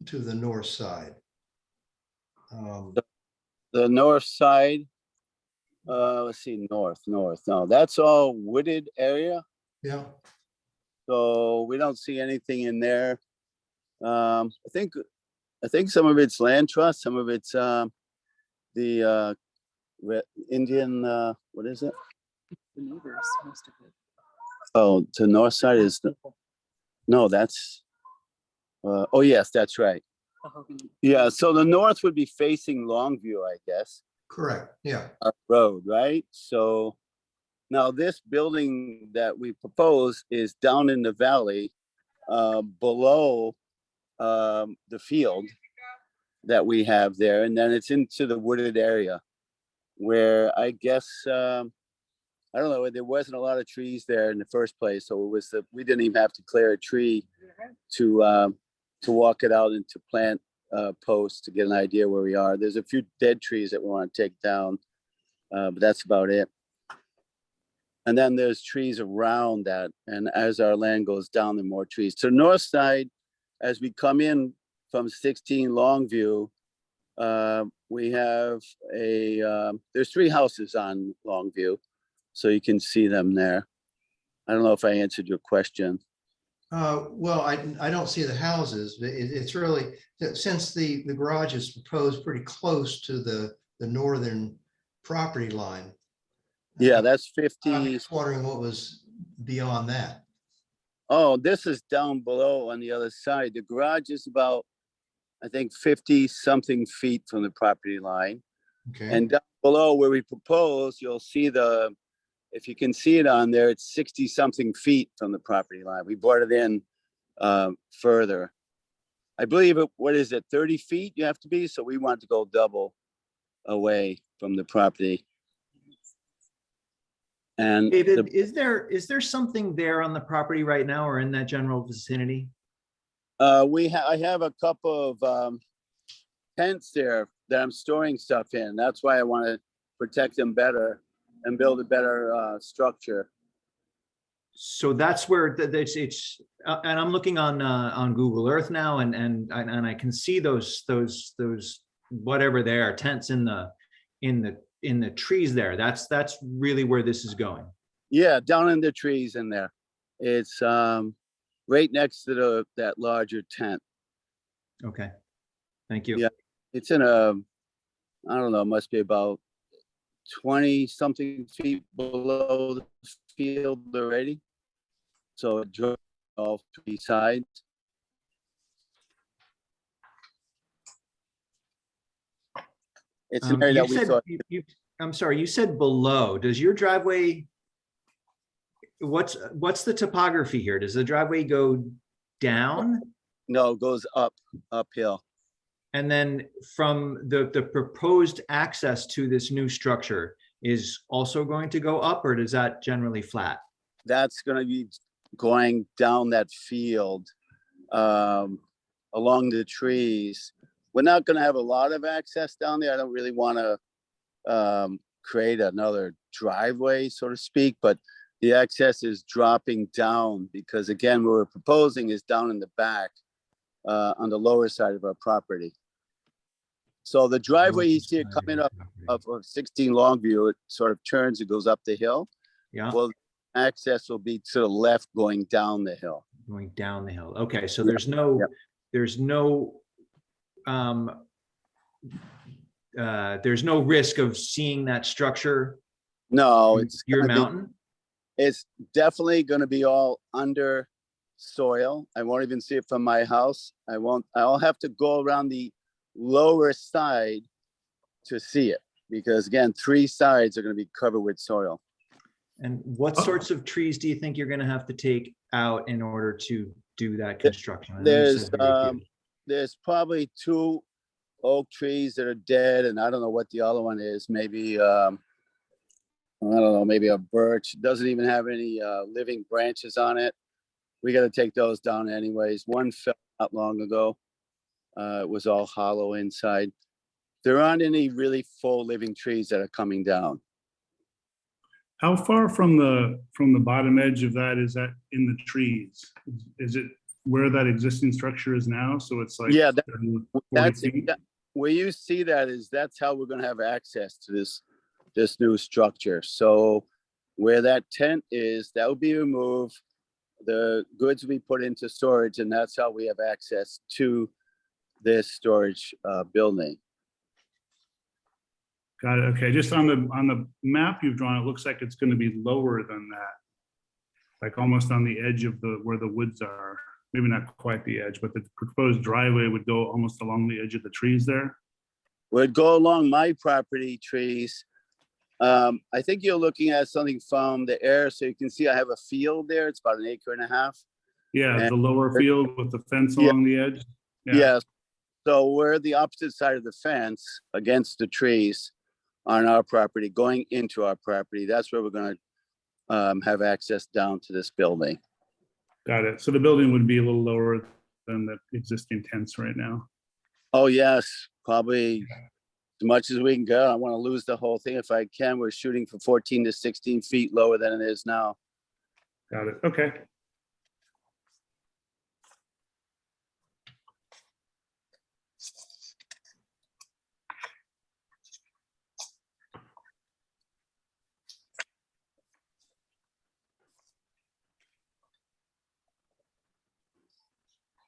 to the north side.
The north side, let's see, north. No, that's all wooded area.
Yeah.
So we don't see anything in there. I think some of it's land trust, some of it's the Indian, what is it?
The neighbors, most of it.
Oh, the north side is, no, that's, oh yes, that's right. Yeah, so the north would be facing Longview, I guess.
Correct, yeah.
Road, right? So now this building that we propose is down in the valley, below the field that we have there, and then it's into the wooded area where I guess I don't know, there wasn't a lot of trees there in the first place, so it was we didn't even have to clear a tree to walk it out and to plant posts to get an idea where we are. There's a few dead trees that we want to take down, but that's about it. And then there's trees around that, and as our land goes down, there are more trees. To the north side, as we come in from 16 Longview, we have there's three houses on Longview, so you can see them there. I don't know if I answered your question.
Well, I don't see the houses, but it's really, since the garage is proposed pretty close to the northern property line.
Yeah, that's
I'm
50.
just wondering what was beyond that.
Oh, this is down below on the other side. The garage is about, I think, 50 something feet from the property line.
Okay.
And down below where we propose, you'll see if you can see it on there, it's 60 something feet from the property line. We brought it in further. I believe what is it, 30 feet you have to be? So we want to go double away from the property. And
David, is there something there on the property right now or in that general vicinity?
I have a couple of tents there that I'm storing stuff in. That's why I want to protect them better and build a better structure.
So that's where it's and I'm looking on Google Earth now, and I can see those whatever they are, tents in the trees there. That's really where this is going.
Yeah, down in the trees in there. It's right next to that larger tent.
Okay, thank you.
Yeah, it's in I don't know, must be about 20 something feet below the field already. So it drove all three sides. It's an area that we thought.
I'm sorry, you said below. Does your driveway, what's the topography here? Does the driveway go down?
No, it goes uphill.
And then from the proposed access to this new structure is also going to go up, or does that generally flat?
that's gonna be going down that field along the trees. We're not gonna have a lot of access down there. I don't really wanna create another driveway, so to speak, but the access is dropping down because again, what we're proposing is down in the back on the lower side of our property. So the driveway you see it coming up of 16 Longview, it sort of turns, it goes up the hill.
Yeah,
Well, access will be to the left going down the hill.
going down the hill. Okay, so
Yeah,
there's no risk of seeing that structure
No,
from
it's
your
gonna be-
mountain?
It's definitely gonna be all under soil. I won't even see it from my house. I'll have to go around the lower side to see it. Because again, 3 sides are gonna be covered with soil.
And what sorts of trees do you think you're gonna have to take out in order to do that construction? I know you said very few.
There's probably 2 oak trees that are dead, and I don't know what the other one is. Maybe, I don't know, maybe a birch. It doesn't even have any living branches on it. We gotta take those down anyways. One fell not long ago. It was all hollow inside. There aren't any really full living trees that are coming down.
How far from the bottom edge of that is that in the trees? Is it where that existing structure is now? So it's like
Yeah,
30, 40
That's
feet?
where you see that is, that's how we're gonna have access to this new structure. So where that tent is, that will be removed. The goods will be put into storage, and that's how we have access to this storage building.
Got it. Okay, just on the map you've drawn, it looks like it's going to be lower than that. Like almost on the edge of where the woods are. Maybe not quite the edge, but the proposed driveway would go almost along the edge of the trees there.
Would go along my property trees. I think you're looking at something from the air, so you can see I have a field there. It's about 1.5 acres.
Yeah,
And-
the lower field with the fence
Yeah.
along the edge.
Yes. So we're the opposite side of the fence against the trees on our property, going into our property. That's where we're gonna have access down to this building.
Got it. So the building would be a little lower than the existing tents right now.
Oh, yes, probably as much as we can go. I want to lose the whole thing if I can. We're shooting for 14 to 16 feet lower than it is now.
Got it. Okay.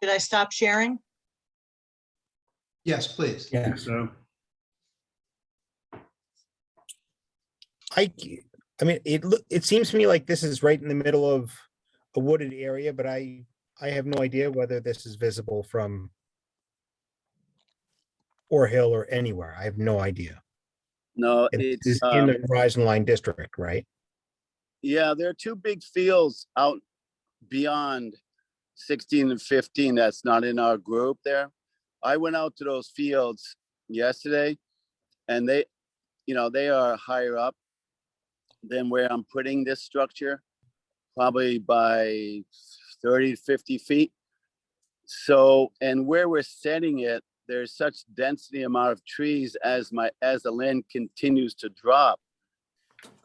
Did I stop sharing?
Yes, please.
Yeah.
So
I mean, it seems to me like this is right in the middle of a wooded area, but I have no idea whether this is visible from Ore Hill or anywhere. I have no idea.
No,
It
it's,
is in the Horizon Line district, right?
yeah, there are 2 big fields out beyond 16 and 15 that's not in our group there. I went out to those fields yesterday, and they are higher up than where I'm putting this structure, probably by 30 to 50 feet. So, and where we're setting it, there's such density amount of trees as the land continues to drop,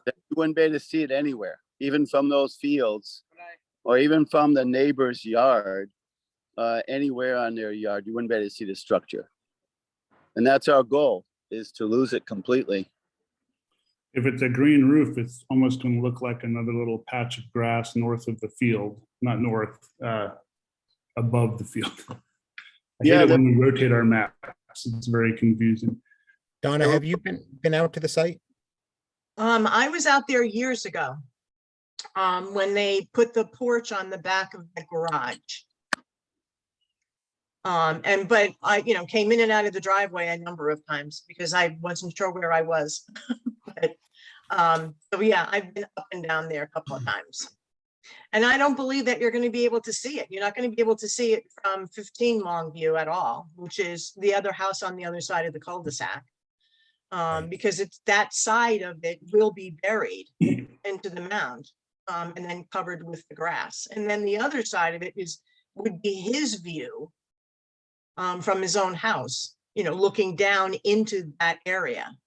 that you wouldn't be able to see it anywhere, even from those fields, or even from the neighbor's yard, anywhere on their yard, you wouldn't be able to see the structure. And that's our goal, is to lose it completely.
if it's a green roof, it's almost going to look like another little patch of grass north of the field, not north, above the field. I
Yeah,
hate it when we rotate our maps. It's very confusing.
Donna, have you been out to the site?
I was out there years ago. When they put the porch on the back of the garage. But I, came in and out of the driveway a number of times because I wasn't sure where I was. So yeah, I've been up and down there a couple of times. And I don't believe that you're going to be able to see it. You're not going to be able to see it from 15 Longview at all, which is the other house on the other side of the cul-de-sac. Because it's that side of it will be buried into the mound. and then covered with the grass. And then the other side of it would be his view from his own house, looking down into that area.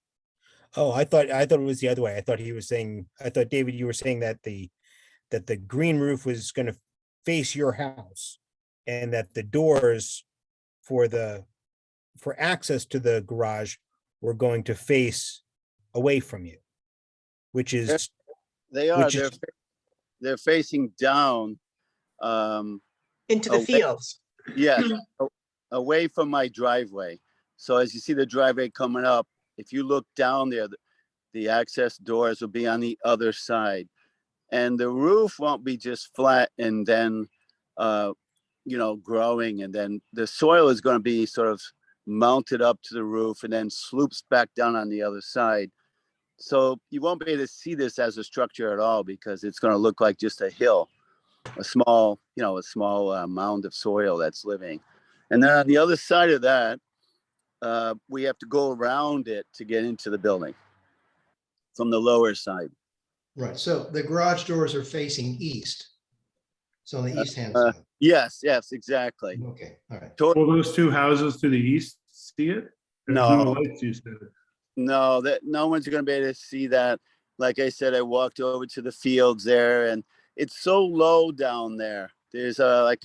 Oh, I thought it was the other way. I thought David, you were saying that the green roof was gonna face your house and that the doors for access to the garage were going to face away from you, which is,
They are,
which is,
they're facing down.
Into the
away-
fields.
Yeah, away from my driveway. So as you see the driveway coming up, if you look down there, the access doors will be on the other side. And the roof won't be just flat and then, growing. And then the soil is going to be sort of mounted up to the roof and then sloops back down on the other side. So you won't be able to see this as a structure at all because it's going to look like just a hill, a small mound of soil that's living. And then on the other side of that, we have to go around it to get into the building from the lower side.
Right, so the garage doors are facing east. So on the east hand side.
Yes, exactly.
Okay, all right.
Will those two houses to the east see it? There's
No.
lights, you said.
No, that no one's going to be able to see that. Like I said, I walked over to the fields there, and it's so low down there. There's a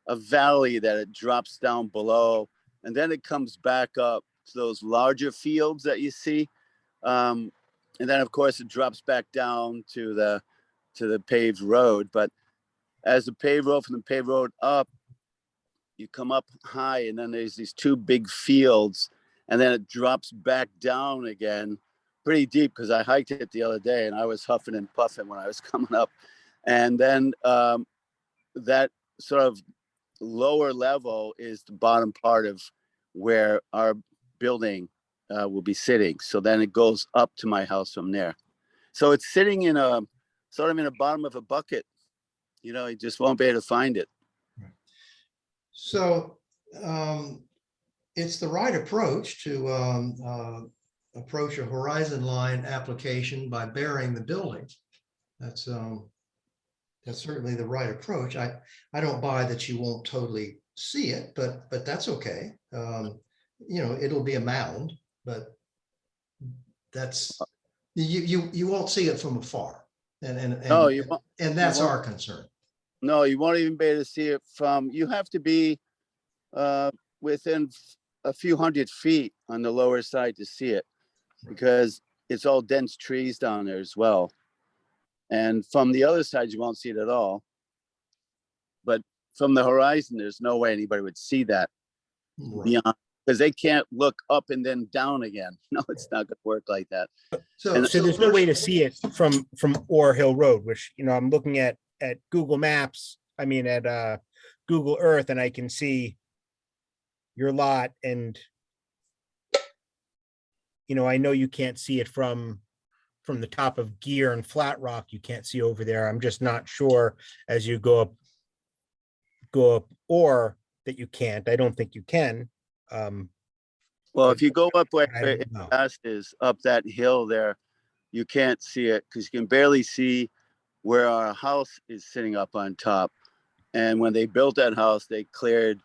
valley that it drops down below, and then it comes back up to those larger fields that you see. And then of course it drops back down to the paved road. But as the paved road from the paved road up, you come up high, and then there's these two big fields, and then it drops back down again pretty deep, because I hiked it the other day and I was huffing and puffing when I was coming up. And then that sort of lower level is the bottom part of where our building will be sitting. So then it goes up to my house from there. So it's sitting in a bottom of a bucket. You just won't be able to find it.
So it's the right approach to approach a horizon line application by burying the building. That's certainly the right approach. I don't buy that you won't totally see it, but that's okay. It'll be a mound, but that's you won't see it from afar, and
No, you won't.
And that's
You won't.
our concern.
No, you won't even be able to see it from, you have to be within a few hundred feet on the lower side to see it, because it's all dense trees down there as well. And from the other side, you won't see it at all. But from the horizon, there's no way anybody would see that beyond, because they can't look up and then down again. No, it's not going to work like that.
so there's no way to see it from Ore Hill Road, which, I'm looking at Google Maps, at Google Earth, and I can see your lot, and I know you can't see it from the top of Gear and Flat Rock. You can't see over there. I'm just not sure as you go up Ore that you can't. I don't think you can.
Well, if you go up where
I don't know.
it is, up that hill there, you can't see it because you can barely see where our house is sitting up on top. And when they built that house, they cleared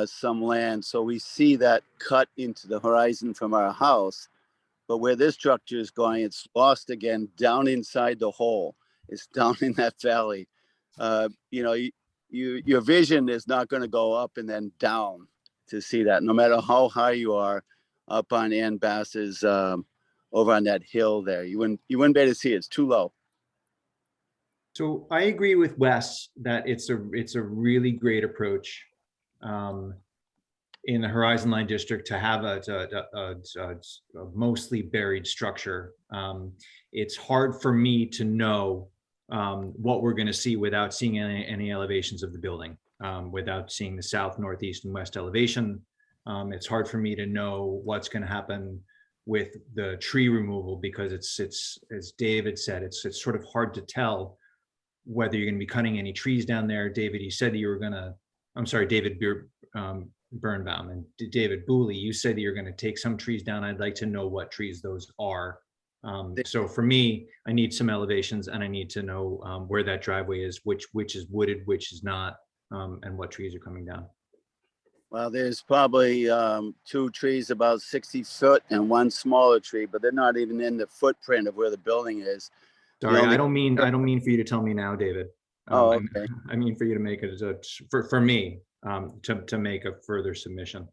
some land. So we see that cut into the horizon from our house. But where this structure is going, it's lost again down inside the hole. It's down in that valley. Your vision is not going to go up and then down to see that, no matter how high you are up on Ann Bass's over on that hill there. You wouldn't be able to see it. It's too low.
So I agree with Wes that it's a really great approach in the Horizon Line District to have a mostly buried structure. It's hard for me to know what we're going to see without seeing any elevations of the building, without seeing the south, northeast, and west elevation. It's hard for me to know what's going to happen with the tree removal, because it's as David said, it's sort of hard to tell whether you're going to be cutting any trees down there. David, you said that you were going to, I'm sorry, David Birnbaum, and David Booley, you said that you're going to take some trees down. I'd like to know what trees those are So for me, I need some elevations and I need to know where that driveway is, which is wooded, which is not, and what trees are coming down.
Well, there's probably 2 trees about 60 foot and 1 smaller tree, but they're not even in the footprint of where the building is. The
Sorry,
only-
I don't mean for you to tell me now, David.
Oh,
I'm-
okay.
I mean for you to make it as for me, to make a further submission.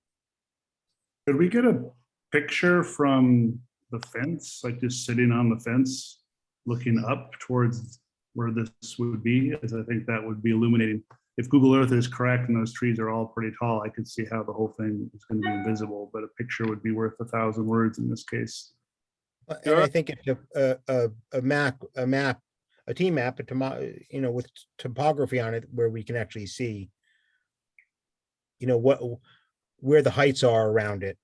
Could we get a picture from the fence, like just sitting on the fence, looking up towards where this would be? As I think that would be illuminating. If Google Earth is correct and those trees are all pretty tall, I could see how the whole thing is going to be invisible, but a picture would be worth 1,000 words in this case.
And I think it's a team map, with topography on it where we can actually see, where the heights are around it.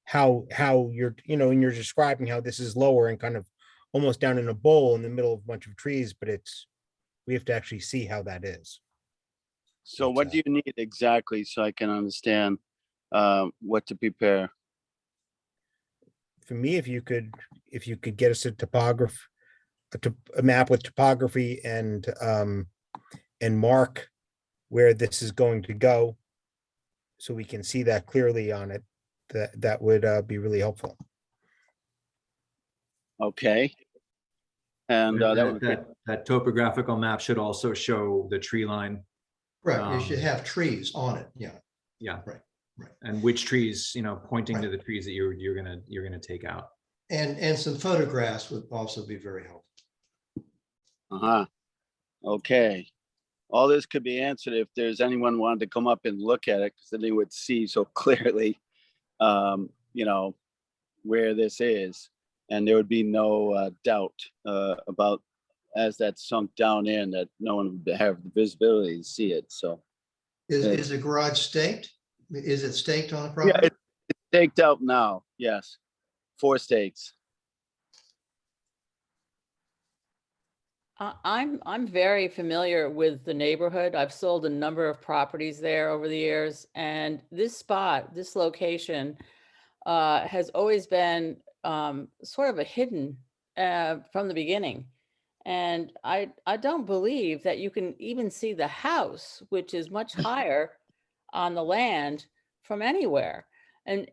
How you're, and you're describing how this is lower and kind of almost down in a bowl in the middle of a bunch of trees, but we have to actually see how that is.
So what do you need exactly so I can understand what to prepare?
For me, if you could get us a map with topography and mark where this is going to go, so we can see that clearly on it, that would be really helpful.
Okay. And that would be,
That topographical map should also show the tree line.
Right, you should have trees on it, yeah.
Yeah.
Right.
And which trees, pointing to the trees that you're gonna take out.
And some photographs would also be very helpful.
Okay. All this could be answered if there's anyone wanted to come up and look at it, because then they would see so clearly, where this is. And there would be no doubt about, as that sunk down in, that no one would have the visibility to see it, so.
Is the garage staked? Is it staked on the
Yeah,
property?
it's staked out now, yes. 4 stakes.
I'm very familiar with the neighborhood. I've sold a number of properties there over the years, and this spot, this location, has always been sort of a hidden from the beginning. And I don't believe that you can even see the house, which is much higher on the land, from anywhere. And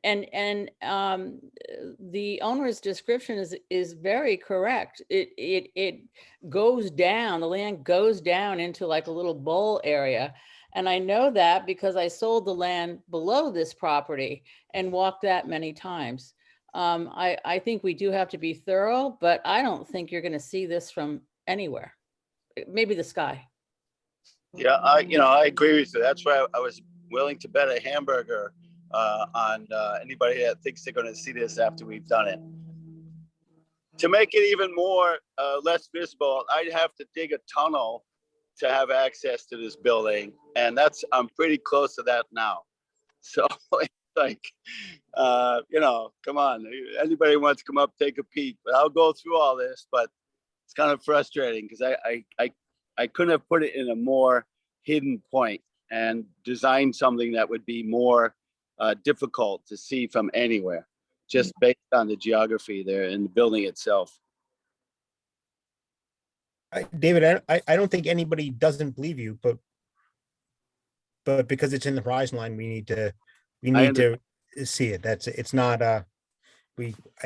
the owner's description is very correct. It goes down, the land goes down into like a little bowl area. And I know that because I sold the land below this property and walked that many times. I think we do have to be thorough, but I don't think you're going to see this from anywhere. Maybe the sky.
Yeah, I agree with you. That's why I was willing to bet a hamburger on anybody that thinks they're going to see this after we've done it. To make it even more less visible, I'd have to dig a tunnel to have access to this building, and I'm pretty close to that now. So come on, anybody wants to come up, take a peek, but I'll go through all this, but it's kind of frustrating because I couldn't have put it in a more hidden point and designed something that would be more difficult to see from anywhere, just based on the geography there in the building itself.
David, I don't think anybody doesn't believe you, but because it's in the horizon line, we need to see it. It's not I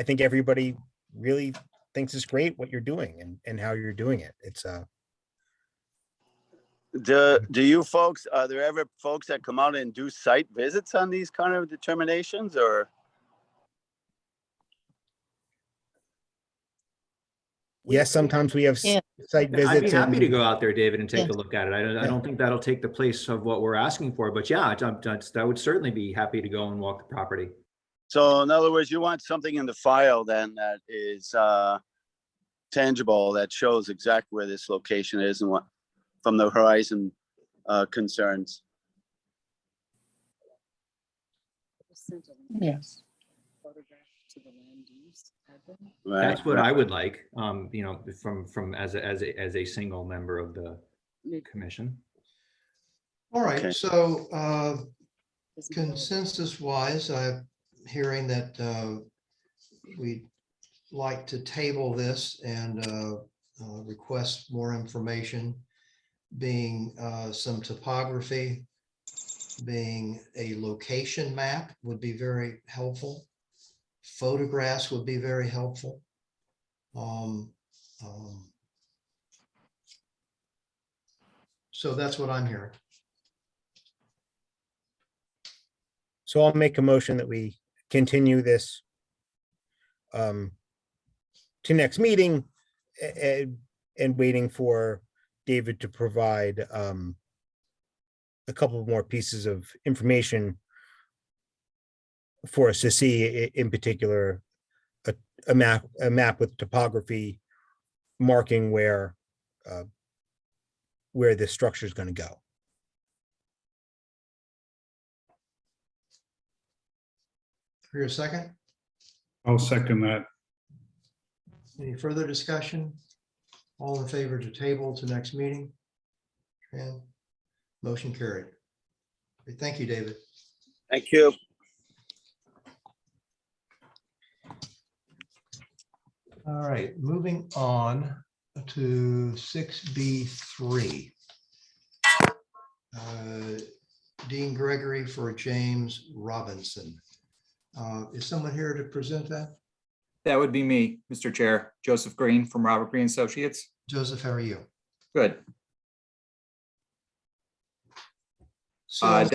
think everybody really thinks it's great what you're doing and how you're doing it. It's
Do you folks, are there ever folks that come out and do site visits on these kind of determinations, or?
yes, sometimes we have site
I'd be
visits.
happy to
and-
go out there, David, and take a look at it. I don't think that'll take the place of what we're asking for, but yeah, I would certainly be happy to go and walk the property.
So in other words, you want something in the file then that is tangible, that shows exactly where this location is and what, from the horizon concerns.
Yes.
Right,
That's what
right.
I would like, from as a single member of the commission.
All right,
Okay.
so consensus wise, I'm hearing that we like to table this and request more information, being some topography, being a location map would be very helpful. Photographs would be very helpful. So that's what I'm hearing.
So I'll make a motion that we continue this to next meeting and waiting for David to provide a couple more pieces of information for us to see, in particular, a map with topography marking where this structure is going to go.
For your second,
I'll second that.
any further discussion? All in favor to table to next meeting? And motion carried. Okay, thank you, David.
Thank you.
All right, moving on to 6B3. Dean Gregory for James Robinson. Is someone here to present that?
That would be me, Mr. Chair. Joseph Green from Robert Green Associates.
Joseph, how are you?
Good.
So,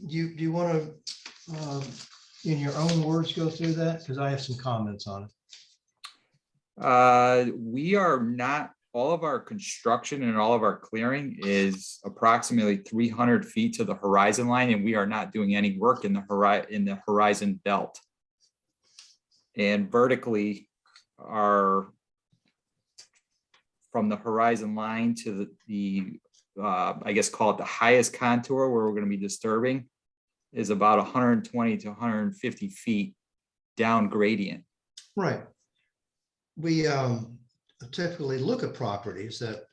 you want to, in your own words, go through that? Because I have some comments on it.
We are not, all of our construction and all of our clearing is approximately 300 feet to the horizon line, and we are not doing any work in the horizon belt. And vertically are from the horizon line to the I guess call it the highest contour where we're going to be disturbing is about 120 to 150 feet down gradient.
Right. We typically look at properties that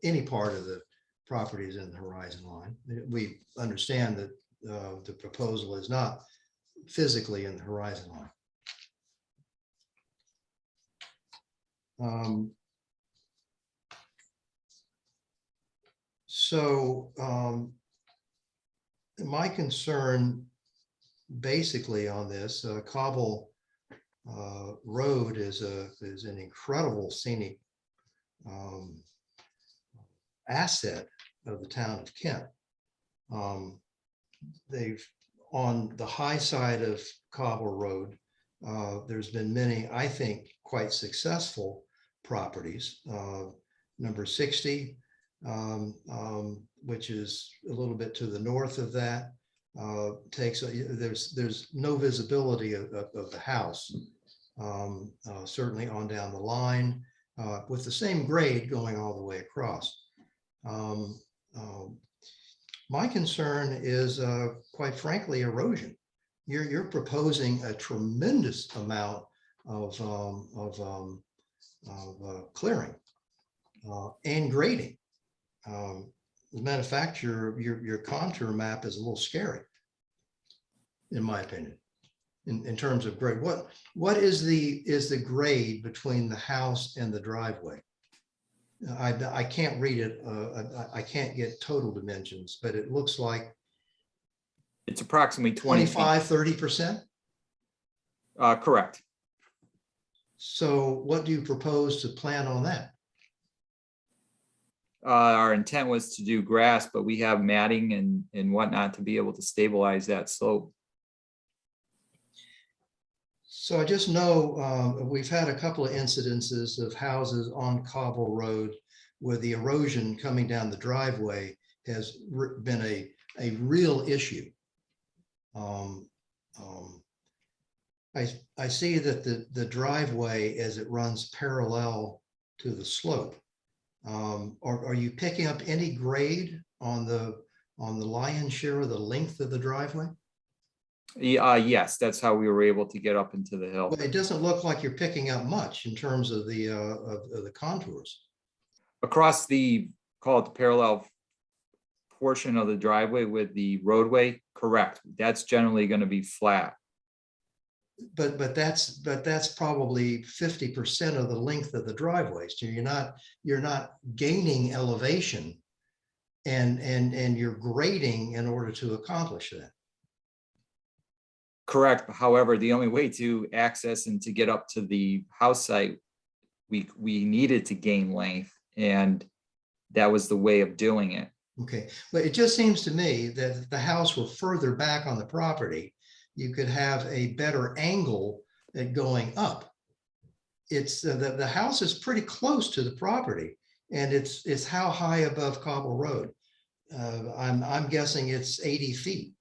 any part of the properties in the horizon line. We understand that the proposal is not physically in the horizon line. My concern basically on this, Cobble Road is an incredible scenic asset of the town of Kent. They've, on the high side of Cobble Road, there's been many, I think, quite successful properties. Number 60, which is a little bit to the north of that, there's no visibility of the house, certainly on down the line, with the same grade going all the way across. My concern is, quite frankly, erosion. You're proposing a tremendous amount of clearing and grading. As a matter of fact, your contour map is a little scary, in my opinion, in terms of grade. What is the grade between the house and the driveway? I can't read it. I can't get total dimensions, but it looks like
it's approximately 25,
30%.
Correct.
So what do you propose to plan on that?
Our intent was to do grass, but we have matting and whatnot to be able to stabilize that slope.
So I just know we've had a couple of incidences of houses on Cobble Road where the erosion coming down the driveway has been a real issue. I see that the driveway, as it runs parallel to the slope, are you picking up any grade on the lion's share of the length of the driveway?
Yes, that's how we were able to get up into the hill.
Well, it doesn't look like you're picking up much in terms of the contours.
Across the, call it the parallel portion of the driveway with the roadway, correct. That's generally going to be flat.
but that's probably 50% of the length of the driveway. So you're not gaining elevation and you're grading in order to accomplish that.
Correct. However, the only way to access and to get up to the house site, we needed to gain length, and that was the way of doing it.
Okay, but it just seems to me that if the house were further back on the property, you could have a better angle at going up. It's the house is pretty close to the property, and it's how high above Cobble Road? I'm guessing it's 80 feet.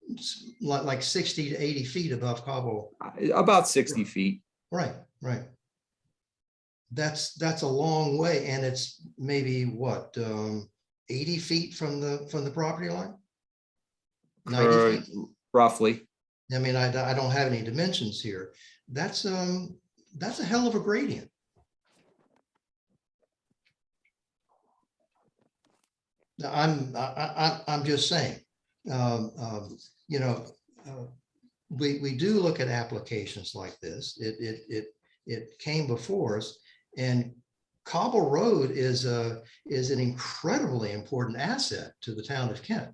It's like 60 to 80 feet above Cobble.
About 60 feet.
Right, right. That's a long way, and it's maybe what, 80 feet from the property line? 90 feet?
Roughly.
I mean, I don't have any dimensions here. That's a hell of a gradient. Now, I'm just saying, you know, we do look at applications like this. It came before us, and Cobble Road is an incredibly important asset to the town of Kent.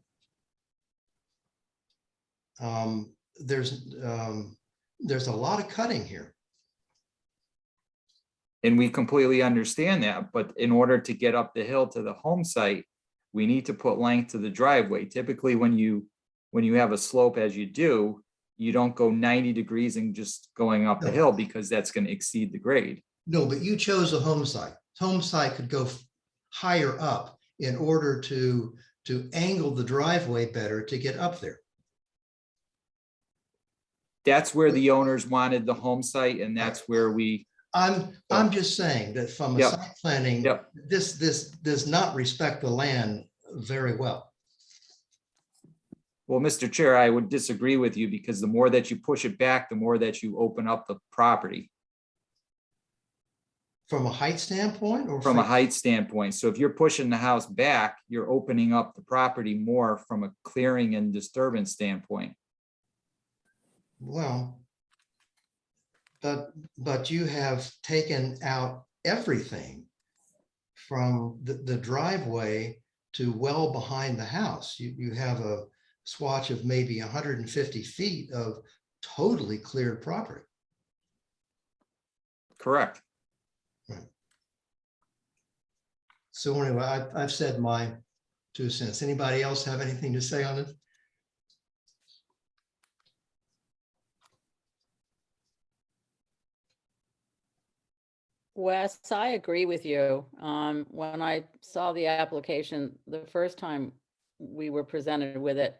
There's a lot of cutting here.
And we completely understand that, but in order to get up the hill to the home site, we need to put length to the driveway. Typically, when you have a slope as you do, you don't go 90 degrees and just going up the hill, because that's going to exceed the grade.
No, but you chose a home site. Home site could go higher up in order to angle the driveway better to get up there.
That's where the owners wanted the home site, and that's where we.
I'm just saying that from a
Yep.
site planning,
Yep.
this does not respect the land very well.
Well, Mr. Chair, I would disagree with you, because the more that you push it back, the more that you open up the property
From a height standpoint, or
from a height standpoint. So if you're pushing the house back, you're opening up the property more from a clearing and disturbance standpoint.
Well, but you have taken out everything from the driveway to well behind the house. You have a swatch of maybe 150 feet of totally cleared property.
Correct.
So anyway, I've said my 2 cents. Anybody else have anything to say on this?
Wes, I agree with you. When I saw the application the first time we were presented with it,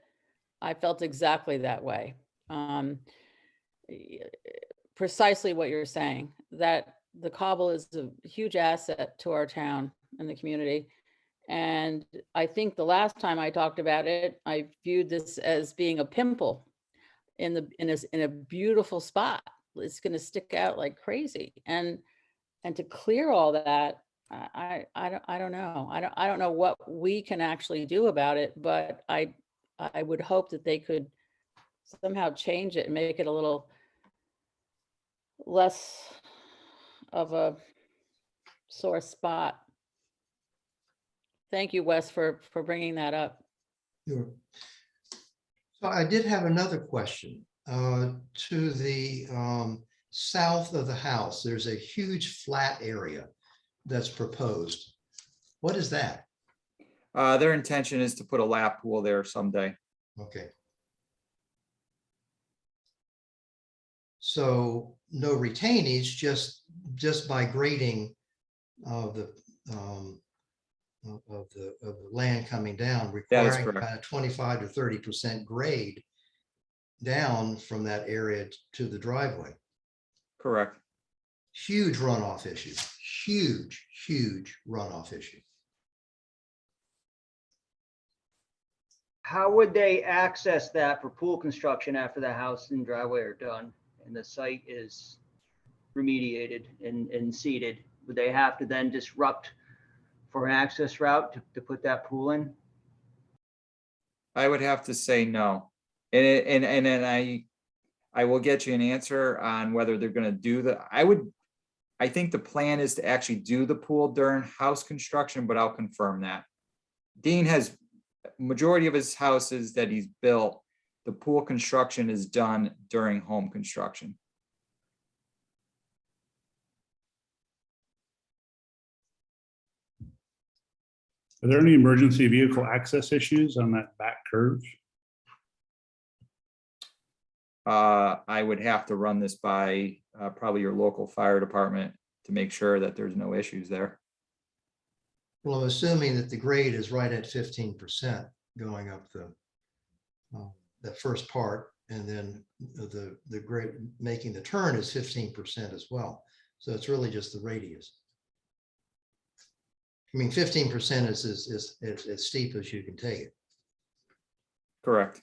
I felt exactly that way. Precisely what you're saying, that the cobble is a huge asset to our town and the community. And I think the last time I talked about it, I viewed this as being a pimple in a beautiful spot. It's going to stick out like crazy. And to clear all that, I don't know. I don't know what we can actually do about it, but I would hope that they could somehow change it and make it a little less of a sore spot. Thank you, Wes, for bringing that up.
Sure. So I did have another question. To the south of the house, there's a huge flat area that's proposed. What is that?
Their intention is to put a lap pool there someday.
Okay. So no retainage, just by grading of the land coming down,
That is
requiring
correct.
about a 25 to 30% grade down from that area to the driveway.
Correct.
Huge runoff issue, huge runoff issue.
How would they access that for pool construction after the house and driveway are done and the site is remediated and seeded? Would they have to then disrupt for an access route to put that pool in?
I would have to say no. And I will get you an answer on whether they're gonna do I think the plan is to actually do the pool during house construction, but I'll confirm that. Dean has, majority of his houses that he's built, the pool construction is done during home construction.
Are there any emergency vehicle access issues on that back curve?
I would have to run this by probably your local fire department to make sure that there's no issues there.
Well, I'm assuming that the grade is right at 15% going up the first part, and then the grade making the turn is 15% as well. So it's really just the radius. I mean, 15% is as steep as you can take it.
Correct.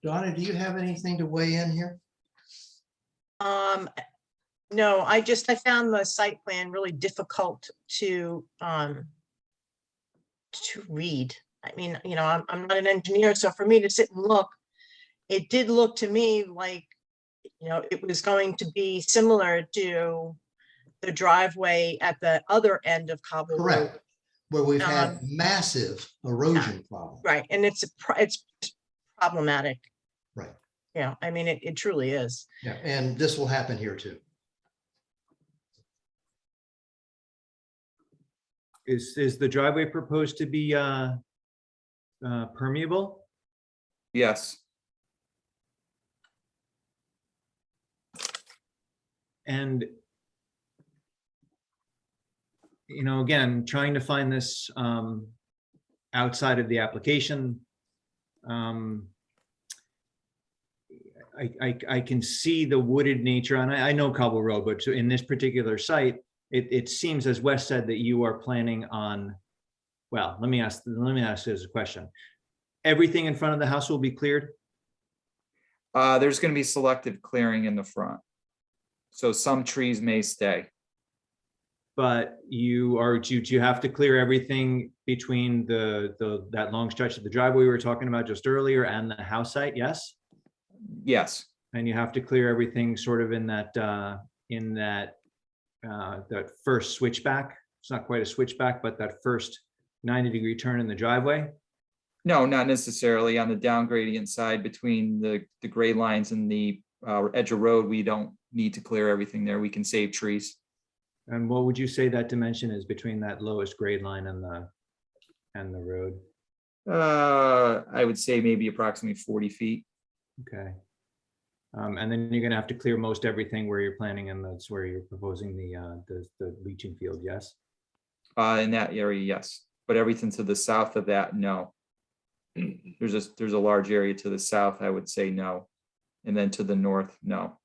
Donna, do you have anything to weigh in here?
No, I found the site plan really difficult to read. I mean, you know, I'm not an engineer, so for me to sit and look, it did look to me like, you know, it was going to be similar to the driveway at the other end of Cobble Road.
Correct. Where we've had massive erosion problems.
Right, and it's problematic.
Right.
Yeah, I mean, it truly is.
Yeah, and this will happen here too.
Is the driveway proposed to be permeable?
Yes.
And you know, again, trying to find this outside of the application. I can see the wooded nature, and I know Cobble Road, but in this particular site, it seems, as Wes said, that you are planning on, well, let me ask this a question. Everything in front of the house will be cleared?
There's going to be selective clearing in the front. So some trees may stay.
But do you have to clear everything between that long stretch of the driveway we were talking about just earlier and the house site? Yes?
Yes.
And you have to clear everything sort of in that first switchback. It's not quite a switchback, but that first 90-degree turn in the driveway.
No, not necessarily. On the down gradient side between the grade lines and the edge of road, we don't need to clear everything there. We can save trees.
And what would you say that dimension is between that lowest grade line and the road?
I would say maybe approximately 40 feet.
Okay. And then you're gonna have to clear most everything where you're planning, and that's where you're proposing the leaching field, yes?
In that area, yes. But everything to the south of that, no. There's a large area to the south, I would say no. And then to the north, no.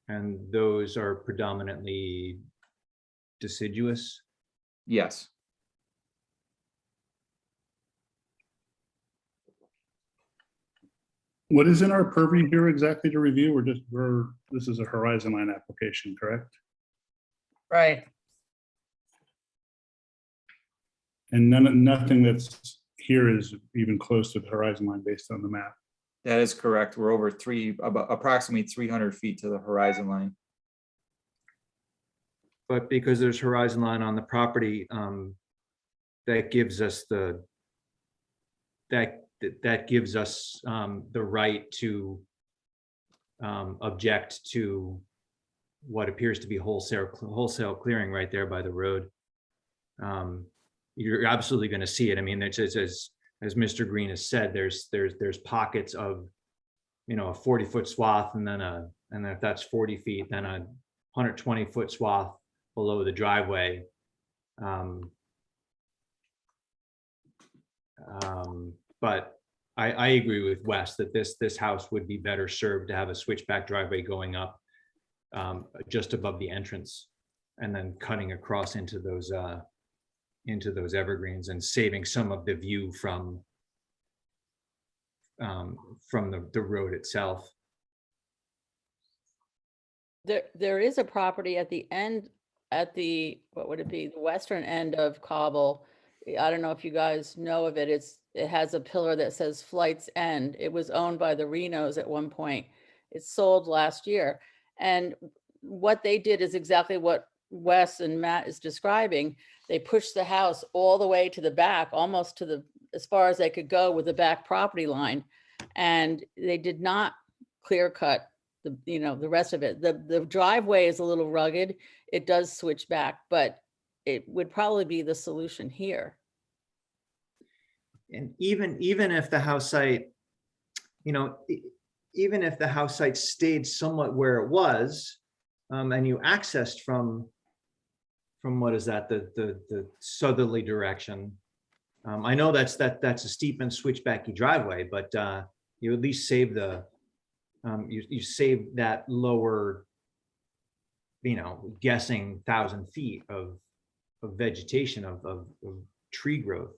And those are predominantly deciduous?
Yes.
What is in our purview here exactly to review? This is a horizon line application, correct?
Right.
And nothing that's here is even close to the horizon line based on the map.
That is correct. We're over approximately 300 feet to the horizon line.
But because there's horizon line on the property, that gives us the right to object to what appears to be wholesale clearing right there by the road. You're absolutely going to see it. I mean, it's as Mr. Green has said, there's pockets of, you know, a 40-foot swath, and then if that's 40 feet, then a 120-foot swath below the driveway. But I agree with Wes that this house would be better served to have a switchback driveway going up just above the entrance, and then cutting across into those evergreens and saving some of the view from the road itself.
There is a property at the end at the, what would it be, the western end of Cobble. I don't know if you guys know of it. It has a pillar that says Flight's End. It was owned by the Renos at one point. It sold last year. And what they did is exactly what Wes and Matt is describing. They pushed the house all the way to the back, almost to the, as far as they could go with the back property line. And they did not clear cut the, the rest of it. The driveway is a little rugged. It does switch back, but it would probably be the solution here.
And even if the house site, even if the house site stayed somewhat where it was, and you accessed from what is that, the southerly direction. I know that's a steep and switchbacky driveway, but you at least save the, you save that lower, guessing 1,000 feet of vegetation, of tree growth.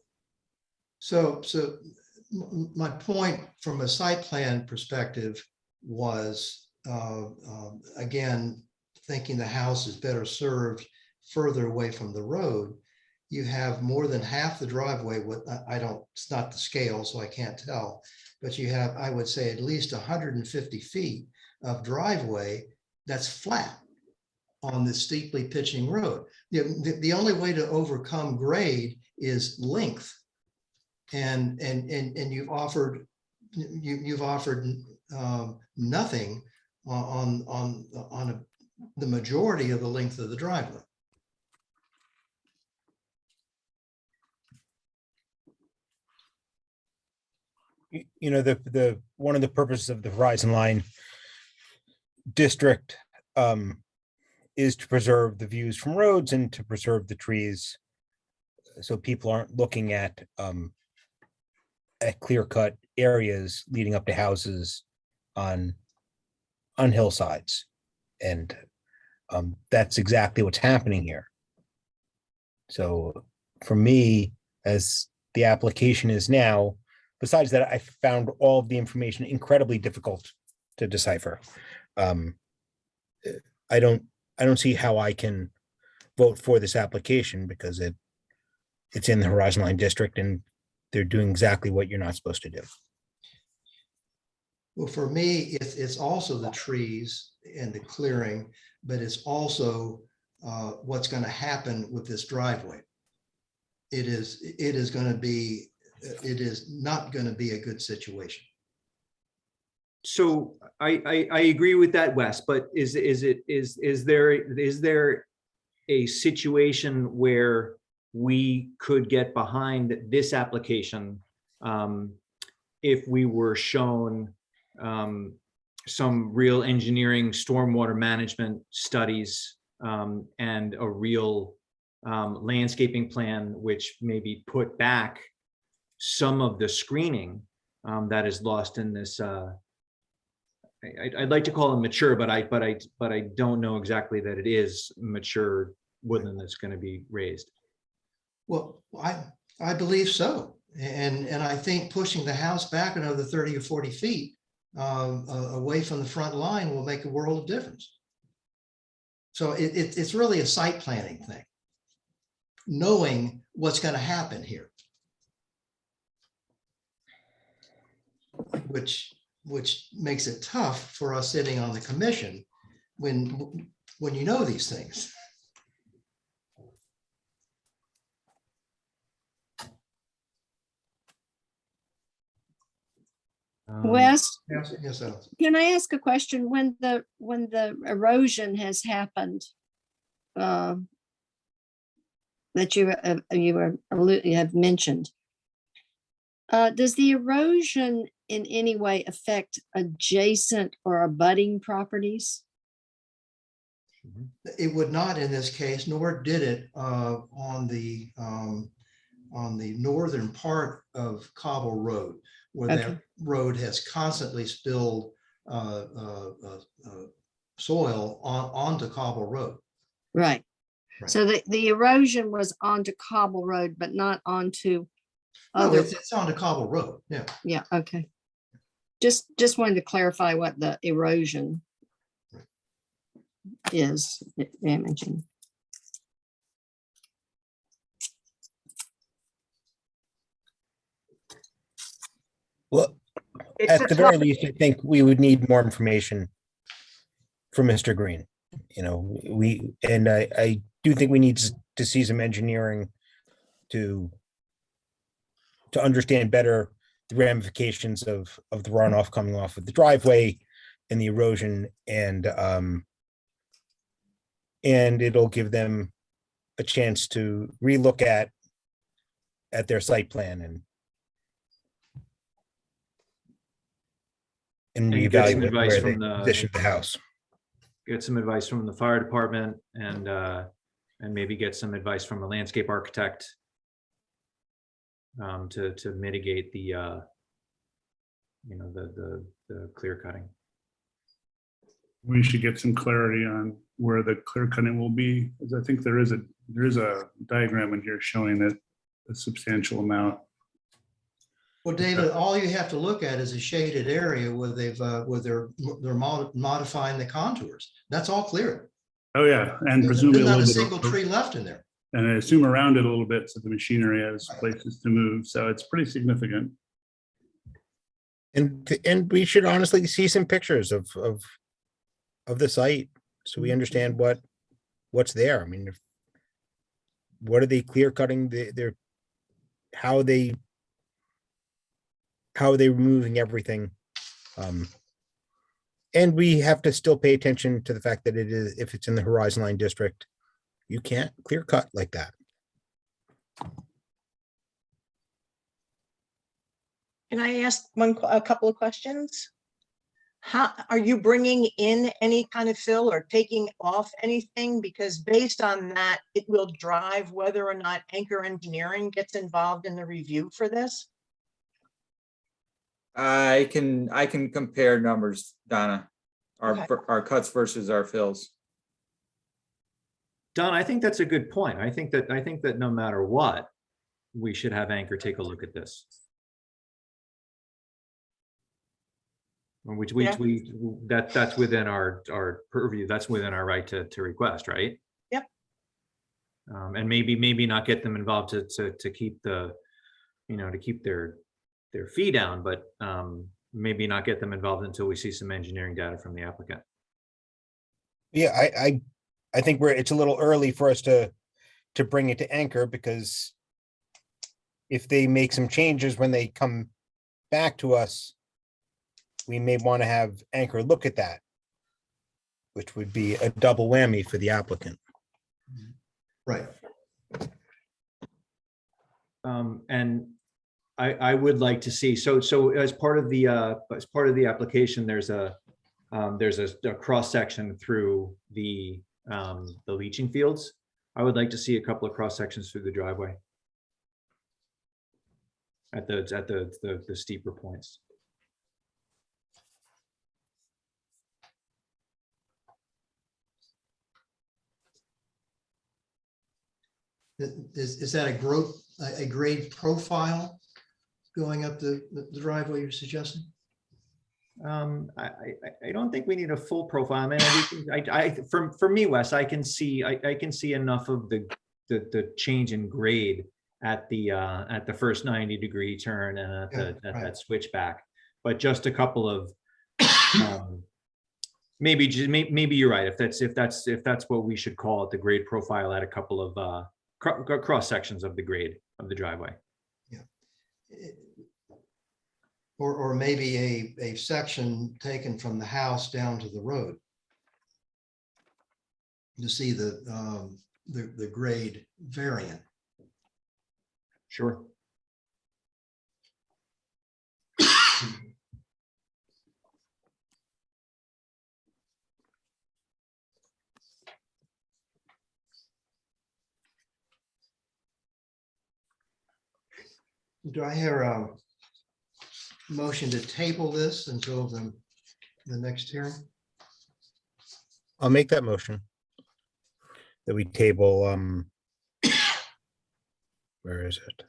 So my point from a site plan perspective was, again, thinking the house is better served further away from the road. You have more than half the driveway with, it's not the scale, so I can't tell, but you have, I would say, at least 150 feet of driveway that's flat on this steeply pitching road. The only way to overcome grade is length. And you've offered nothing on the majority of the length of the driveway.
The one of the purposes of the Horizon Line district is to preserve the views from roads and to preserve the trees, so people aren't looking at clear-cut areas leading up to houses on hillsides. And that's exactly what's happening here. So for me, as the application is now, besides that, I found all of the information incredibly difficult to decipher. I don't see how I can vote for this application because it's in the Horizon Line district and they're doing exactly what you're not supposed to do.
Well, for me, it's also the trees and the clearing, but it's also what's going to happen with this driveway. It is not going to be a good situation.
So I agree with that, Wes, but is there a situation where we could get behind this application if we were shown some real engineering, stormwater management studies, and a real landscaping plan, which maybe put back some of the screening that is lost in this. I'd like to call it mature, but I don't know exactly that it is mature woodland that's going to be raised.
Well, I believe so, and I think pushing the house back another 30 or 40 feet away from the front line will make a world of difference. So it's really a site planning thing, knowing what's going to happen here, which makes it tough for us sitting on the commission when you know these things.
Wes,
Yes, Alice.
can I ask a question? When the erosion has happened, that you have mentioned, does the erosion in any way affect adjacent or abutting properties?
It would not in this case, nor did it on the northern part of Cobble Road, where that road has constantly spilled soil onto Cobble Road.
Right. So the erosion was onto Cobble Road, but not onto
No,
other.
it's onto Cobble Road. Yeah.
Yeah. Okay. Just wanted to clarify what the erosion is damaging.
Well,
It's
at
a
the very
tough-
least, I think we would need more information from Mr. Green. You know, I do think we need to see some engineering to understand better the ramifications of the runoff coming off of the driveway and the erosion, and it'll give them a chance to relook at their site plan and
get some
reevaluate
advice
where
from
they
the-
position the house.
Get some advice from the fire department and maybe get some advice from a landscape architect to mitigate the the clear cutting.
We should get some clarity on where the clear cutting will be, because I think there is a diagram in here showing that a substantial amount.
Well, David, all you have to look at is a shaded area where they're modifying the contours. That's all clear.
Oh, yeah, and
There's
presumably a
not a
little
single
bit,
tree left in there.
and I assume around it a little bit, so the machinery has places to move, so it's pretty significant.
And we should honestly see some pictures of the site, so we understand what's there. I mean, what are they clear cutting? How are they removing everything? And we have to still pay attention to the fact that if it's in the Horizon Line district, you can't clear cut like that.
Can I ask a couple of questions? How, are you bringing in any kind of fill or taking off anything? Because based on that, it will drive whether or not Anchor Engineering gets involved in the review for this.
I can compare numbers, Donna,
Okay.
our cuts versus our fills.
Don, I think that's a good point. I think that no matter what, we should have Anchor take a look at this. Which
Yeah.
that's within our purview. That's within our right to request, right?
Yep.
And maybe not get them involved to keep to keep their fee down, but maybe not get them involved until we see some engineering data from the applicant.
Yeah, I think it's a little early for us to bring it to Anchor, because if they make some changes when they come back to us, we may want to have Anchor look at that, which would be a double whammy for the applicant.
Right.
And I would like to see, so as part of the application, there's a cross section through the leaching fields. I would like to see a couple of cross sections through the driveway at the steeper points.
Is that a grade profile going up the driveway you're suggesting?
I don't think we need a full profile. I mean, for me, Wes, I can see enough of the change in grade at the first 90-degree turn and at that switchback, but just a couple of maybe you're right. If that's what we should call it, the grade profile at a couple of cross sections of the grade of the driveway.
Or maybe a section taken from the house down to the road to see the grade variant.
Sure.
Do I hear a motion to table this until the next hearing?
I'll make that motion that we table, where is it?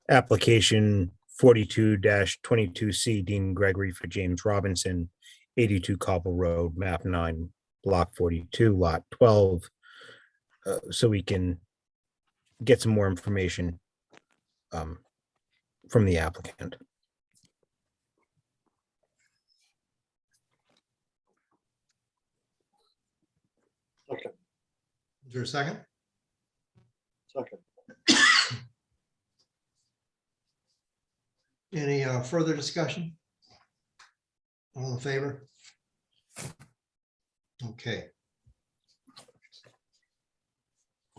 Application 42-22C, Dean Gregory for James Robinson, 82 Cobble Road, map 9, block 42, lot 12. So we can get some more information from the applicant.
Okay,
Is there a second?
second.
Any further discussion? All in favor? Okay.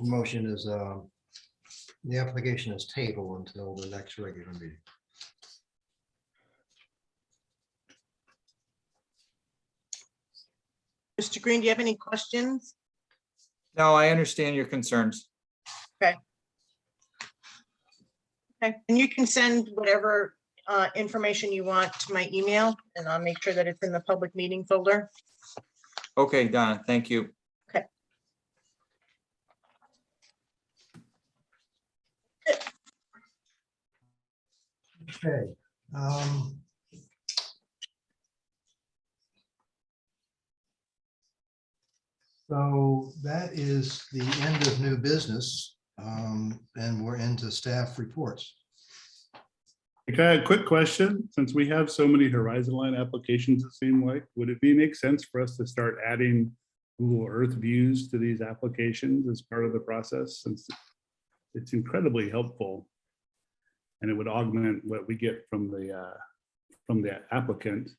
Motion is, the application is tabled until the next regular meeting.
Mr. Green, do you have any questions?
No, I understand your concerns.
Okay, and you can send whatever information you want to my email, and I'll make sure that it's in the public meeting folder.
Okay, Donna, thank you.
Okay.
Okay. So that is the end of new business, and we're into staff reports.
Okay, a quick question, since we have so many Horizon Line applications, it seemed like, would it make sense for us to start adding Google Earth views to these applications as part of the process, since it's incredibly helpful and it would augment what we get from the applicant.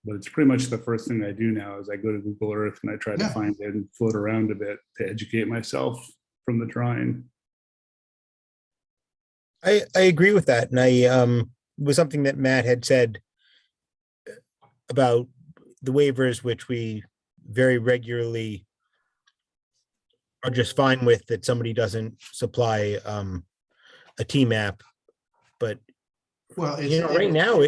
But it's pretty much the first thing I do now is I go to Google Earth and I try to
Yeah.
find it and float around a bit to educate myself from the drawing.
I agree with that. And it was something that Matt had said about the waivers, which we very regularly are just fine with, that somebody doesn't supply a T-map. But
Well, it's,
you know, right now,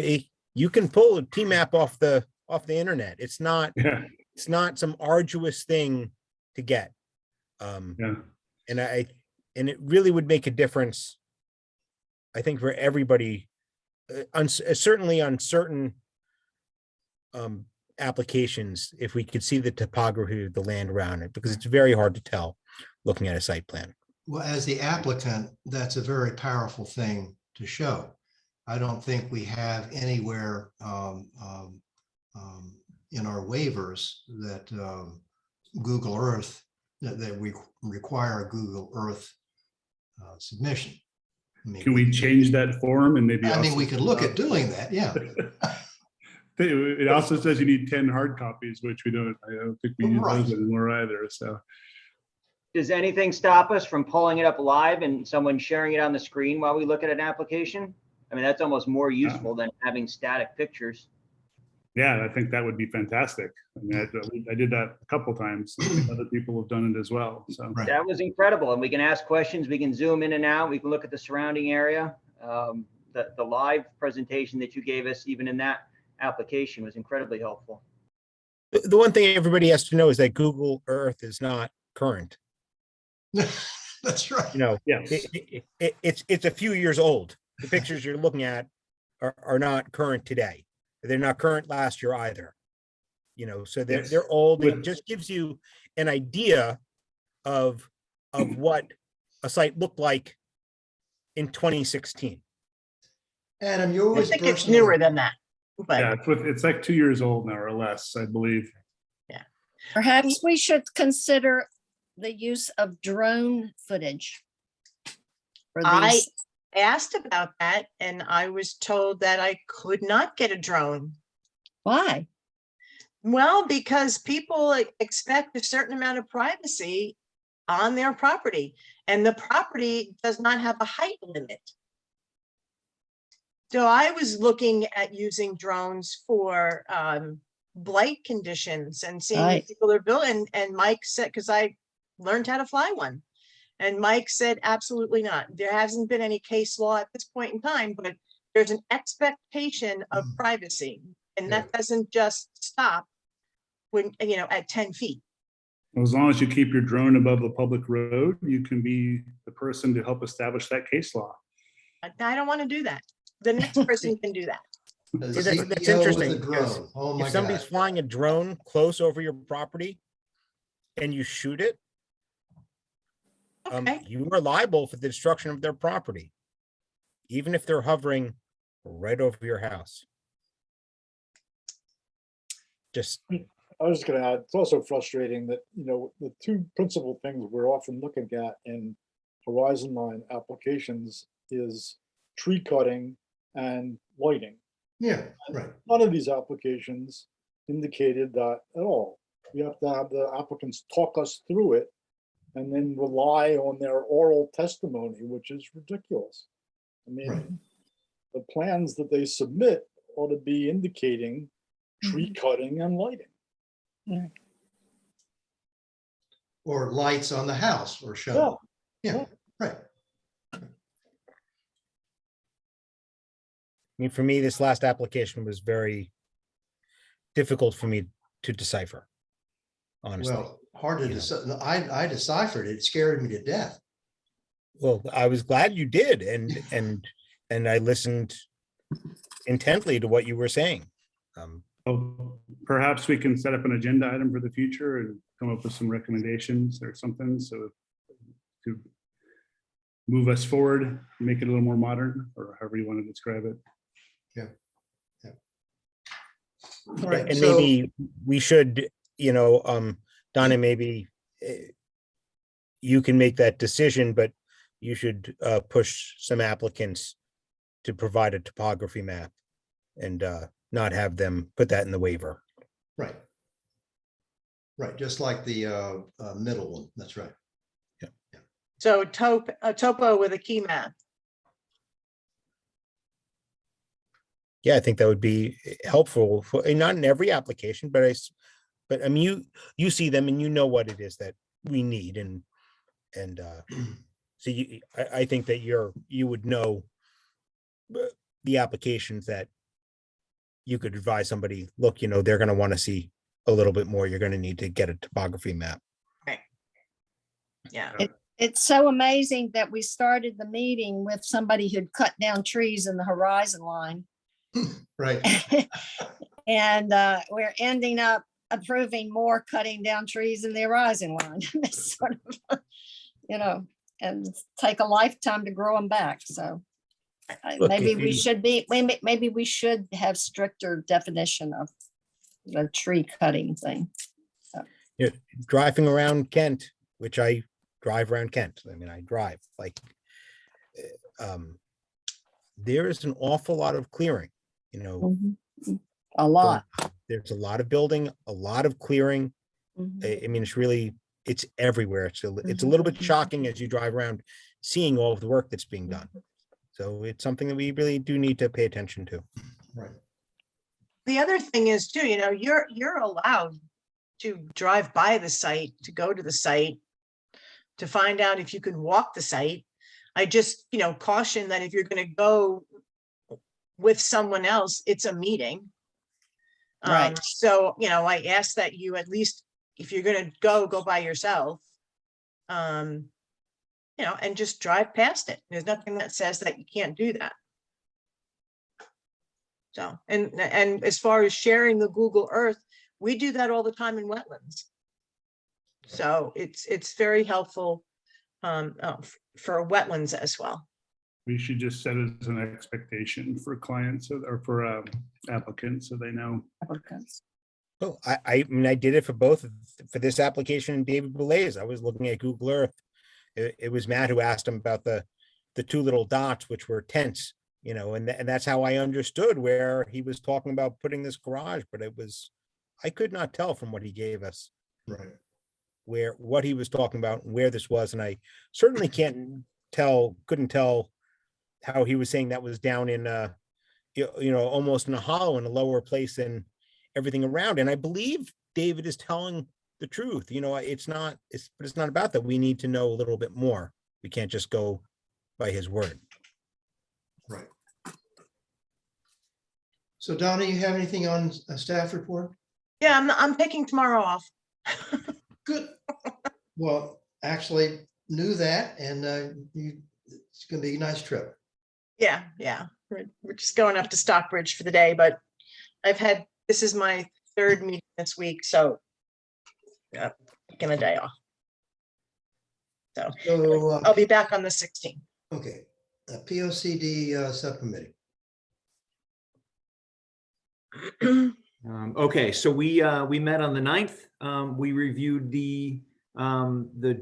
you can pull a T-map off the internet. It's not
Yeah,
some arduous thing to get.
yeah.
And it really would make a difference, I think, for everybody, certainly on certain applications, if we could see the topography of the land around it, because it's very hard to tell looking at a site plan.
well, as the applicant, that's a very powerful thing to show. I don't think we have anywhere in our waivers that Google Earth, that we require a Google Earth submission. I mean,
Can we change that form and maybe?
I mean,
also-
we could look at doing that, yeah.
It also says you need 10 hard copies, which I don't think we use
Right.
those anymore either, so.
Does anything stop us from pulling it up live and someone sharing it on the screen while we look at an application? I mean, that's almost more useful than having static pictures.
Yeah, I think that would be fantastic. I mean, I did that a couple times. Other people have done it as well, so.
Right.
That was incredible. And we can ask questions, we can zoom in and out, we can look at the surrounding area. The live presentation that you gave us, even in that application, was incredibly helpful.
The one thing everybody has to know is that Google Earth is not current.
That's right.
You know,
Yes.
it's a few years old. The pictures you're looking at are not current today. They're not current last year either. You know, so
Yes.
they're old. It
With-
just gives you an idea of what a site looked like in 2016.
Adam, you
I
always
think it's
personally,
newer than that, but
Yeah, it's like 2 years old now or less, I believe.
Perhaps we should consider the use of drone footage for
I
these.
asked about that and I was told that I could not get a drone.
Why?
Well, because people expect a certain amount of privacy on their property, and the property does not have a height limit. So I was looking at using drones for blight conditions and seeing if
Right.
people are building, and Mike said, because I learned how to fly one. And Mike said, absolutely not. There hasn't been any case law at this point in time, but there's an expectation of privacy. And that doesn't just stop when, you know, at 10 feet.
As long as you keep your drone above the public road, you can be the person to help establish that case law.
I don't want to do that. The next person can do that.
the
See, that's
CEO with
interesting,
a
because
drone. Oh my
If somebody's
God.
flying a drone close over your property and you shoot it,
Okay.
you are liable for the destruction of their property. Even if they're hovering right over your house. Just,
I was just gonna add, it's also frustrating that, the two principal things we're often looking at in Horizon Line applications is tree cutting and lighting.
Yeah, right.
None of these applications indicated that at all. We have to have the applicants talk us through it and then rely on their oral testimony, which is ridiculous. I mean,
Right.
the plans that they submit ought to be indicating tree cutting and lighting.
Or lights on the house or show. Yeah, right.
I mean, for me, this last application was very difficult for me to decipher, honestly.
Well, hard to
you know.
decipher. I deciphered it. It scared me to death.
Well, I was glad you did, and I listened intently to what you were saying.
Well, perhaps we can set up an agenda item for the future and come up with some recommendations or something, so to move us forward, make it a little more modern, or however you want to describe it.
Yeah. Yeah. All right.
And
So,
maybe we should, Donna, maybe you can make that decision, but you should push some applicants to provide a topography map and not have them put that in the waiver.
right. Right, just like the middle one. That's right.
So topo with a key map.
Yeah, I think that would be helpful for, not in every application, but I mean, you see them and you know what it is that we need and so I think that you would know the applications that you could advise somebody, look, they're going to want to see a little bit more. You're going to need to get a topography map.
Right. Yeah.
It's so amazing that we started the meeting with somebody who'd cut down trees in the horizon line.
Right.
And we're ending up approving more cutting down trees in the horizon line. It's sort of, and take a lifetime to grow them back. So
Look,
maybe
if
we
you-
should be, maybe we should have stricter definition of the tree cutting thing.
Driving around Kent, which I drive around Kent. I mean, I drive like, there is an awful lot of clearing,
A lot.
There's a lot of building, a lot of clearing. I mean, it's everywhere. It's a little bit shocking as you drive around, seeing all of the work that's being done. So it's something that we really do need to pay attention to.
Right.
The other thing is too, you're allowed to drive by the site, to go to the site, to find out if you can walk the site. I just, caution that if you're going to go with someone else, it's a meeting.
Right.
So, I ask that you at least, if you're going to go by yourself, and just drive past it. There's nothing that says that you can't do that. So, and as far as sharing the Google Earth, we do that all the time in wetlands. So it's very helpful for wetlands as well.
We should just set it as an expectation for clients or for applicants, so they know.
Well, I mean, I did it for this application in David Boulez. I was looking at Google Earth. It was Matt who asked him about the two little dots, which were tents, and that's how I understood where he was talking about putting this garage, but I could not tell from what he gave us.
Right.
What he was talking about, and where this was. And I certainly couldn't tell how he was saying that was down in, almost in a hollow in a lower place than everything around. And I believe David is telling the truth. But it's not about that. We need to know a little bit more. We can't just go by his word.
Right. So Donna, you have anything on a staff report?
Yeah, I'm taking tomorrow off.
Good. Well, actually knew that, and it's gonna be a nice trip.
Yeah. We're just going up to Stockbridge for the day, but this is my third meeting this week, so taking a day off. So I'll be back on the 16th.
Okay, POCD subcommittee.
Okay, so we met on the 9th. We reviewed the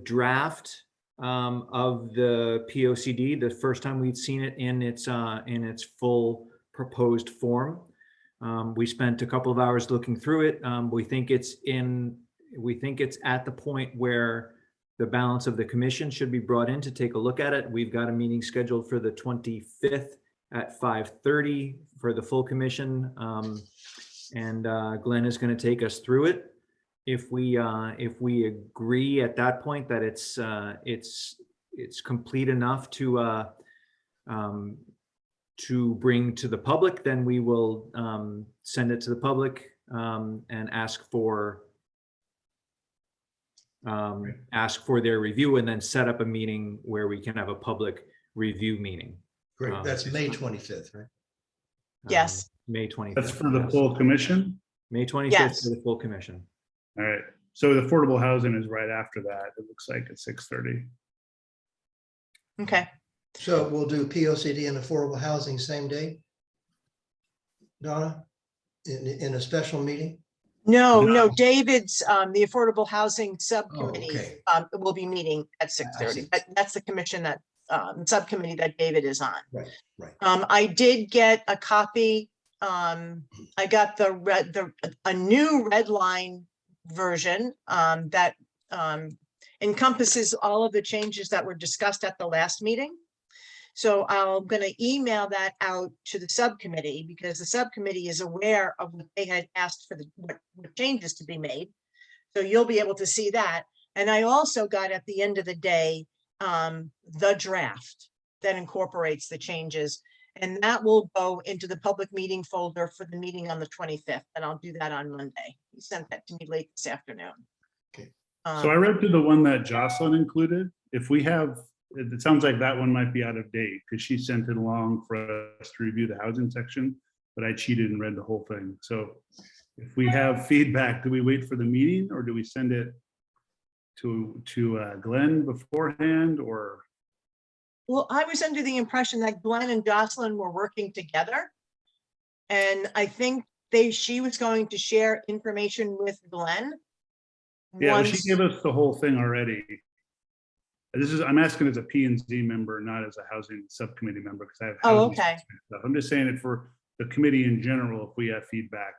draft of the POCD, the first time we'd seen it in its full proposed form. We spent a couple of hours looking through it. We think it's at the point where the balance of the commission should be brought in to take a look at it. We've got a meeting scheduled for the 25th at 5:30 for the full commission. And Glenn is going to take us through it. If we agree at that point that it's complete enough to bring to the public, then we will send it to the public and ask for their review, and then set up a meeting where we can have a public review meeting.
Great, that's May 25th, right?
Yes.
May 25th.
That's for the full commission?
May 25th
Yes.
for the full commission.
All right. So the affordable housing is right after that. It looks like at 6:30.
Okay.
So we'll do POCD and affordable housing same day? Donna, in a special meeting?
No, David's, the Affordable Housing Subcommittee,
okay.
will be meeting at 6:30.
see.
But that's the commission that, subcommittee that David is on.
Right.
I did get a copy. I got a new red line version, that, encompasses all of the changes that were discussed at the last meeting. So I'm going to email that out to the subcommittee, because the subcommittee is aware of what they had asked for what changes to be made. So you'll be able to see that. And I also got at the end of the day, the draft that incorporates the changes, and that will go into the public meeting folder for the meeting on the 25th. And I'll do that on Monday. He sent that to me late this afternoon.
Okay.
So I read through the one that Jocelyn included. If we have, it sounds like that one might be out of date because she sent it along for us to review the housing section, but I cheated and read the whole thing. So if we have feedback, do we wait for the meeting or do we send it to Glenn beforehand, or?
Well, I was under the impression that Glenn and Jocelyn were working together. And I think she was going to share information with Glenn.
Yeah, well, she
once-
gave us the whole thing already. I'm asking as a P and Z member, not as a housing subcommittee member, because I have.
Oh,
housing
okay.
stuff. I'm just saying it for the committee in general. If we have feedback,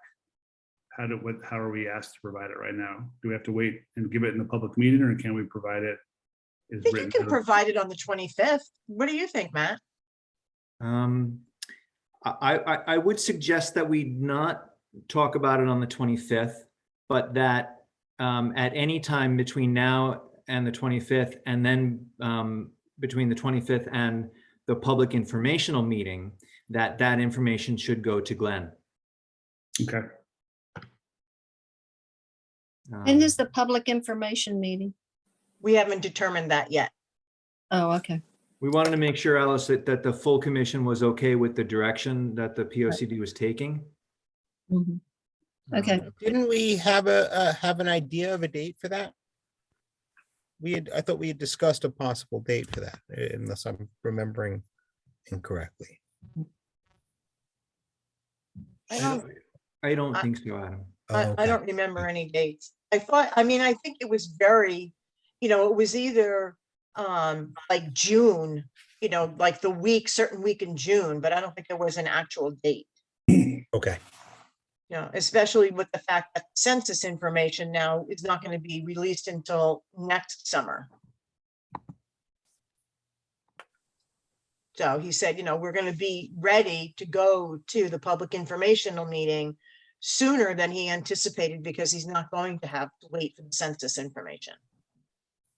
how are we asked to provide it right now? Do we have to wait and give it in the public meeting, or can we provide it?
I think you can provide it on the 25th. What do you think, Matt?
I would suggest that we not talk about it on the 25th, but that at any time between now and the 25th, and then between the 25th and the public informational meeting, that information should go to Glenn.
Okay.
And is the public information meeting?
We haven't determined that yet.
Oh, okay.
We wanted to make sure, Alice, that the full commission was okay with the direction that the POCD was taking.
Mhm. Okay.
Didn't we have an idea of a date for that? I thought we had discussed a possible date for that, unless I'm remembering incorrectly.
I don't think so, Adam.
I don't remember any dates. I think it was very, it was either like June, like certain week in June, but I don't think there was an actual date.
Okay.
Especially with the fact that census information now is not going to be released until next summer. So he said, we're going to be ready to go to the public informational meeting sooner than he anticipated, because he's not going to have to wait for the census information.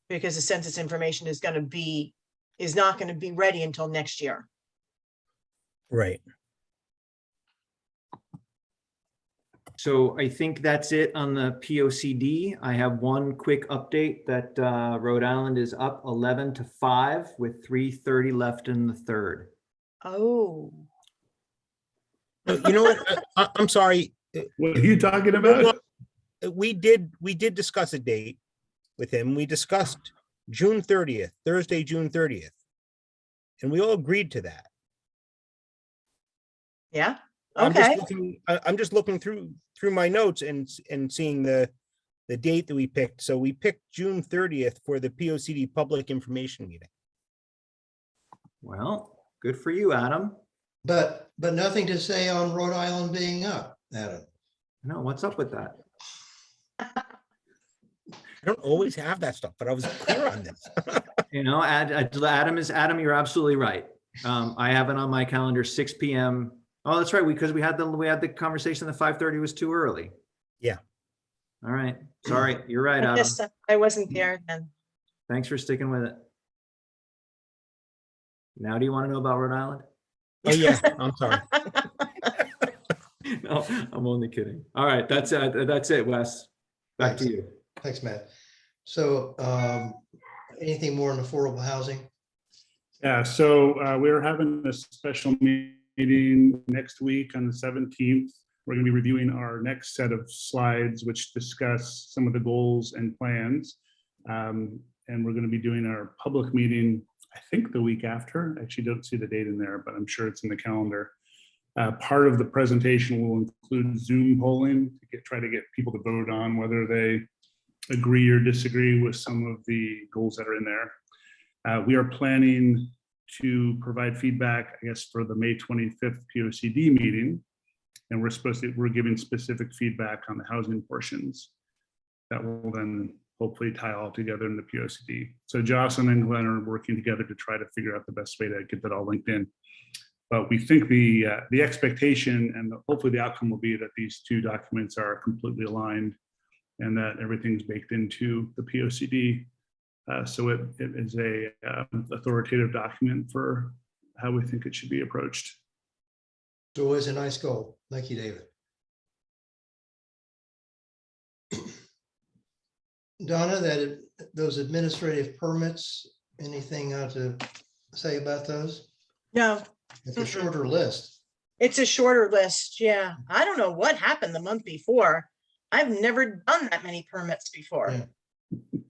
Because the census information is not going to be ready until next year.
Right.
So I think that's it on the POCD. I have one quick update that Rhode Island is up 11-5 with 3:30 left in the third.
Oh.
You know what? I'm sorry.
What are you talking about?
We did discuss a date with him. We discussed June 30th, Thursday, June 30th. And we all agreed to that.
Yeah.
I'm just
Okay.
looking, I'm just looking through my notes and seeing the date that we picked. So we picked June 30th for the P O C D public information meeting.
Well, good for you, Adam.
But nothing to say on Rhode Island being up, Adam.
No, what's up with that?
I don't always have that stuff, but I was clear on this.
You know, Adam, you're absolutely right. I have it on my calendar, 6 p.m. Oh, that's right. Because we had the conversation that 5:30 was too early.
Yeah.
All right. Sorry. You're right,
I
Adam.
guess I wasn't there then.
Thanks for sticking with it. Now, do you want to know about Rhode Island?
Oh, yeah, I'm sorry.
No, I'm only kidding. All right. That's it, Wes. Back to you.
Thanks, Matt. So anything more on affordable housing?
Yeah, so we're having a special meeting next week on the 17th. We're going to be reviewing our next set of slides, which discuss some of the goals and plans. And we're going to be doing our public meeting, I think the week after. I actually don't see the date in there, but I'm sure it's in the calendar. Part of the presentation will include Zoom polling to try to get people to vote on whether they agree or disagree with some of the goals that are in there. We are planning to provide feedback, I guess, for the May 25th POCD meeting. And we're giving specific feedback on the housing portions that will then hopefully tie all together in the POCD. So Jocelyn and Glenn are working together to try to figure out the best way to get that all linked in. But we think the expectation and hopefully the outcome will be that these two documents are completely aligned and that everything's baked into the POCD. So it is a authoritative document for how we think it should be approached.
It's always a nice goal. Thank you, David. Donna, those administrative permits, anything to say about those?
No,
It's a shorter list.
it's a shorter list. Yeah. I don't know what happened the month before. I've never done that many permits before.
Yeah.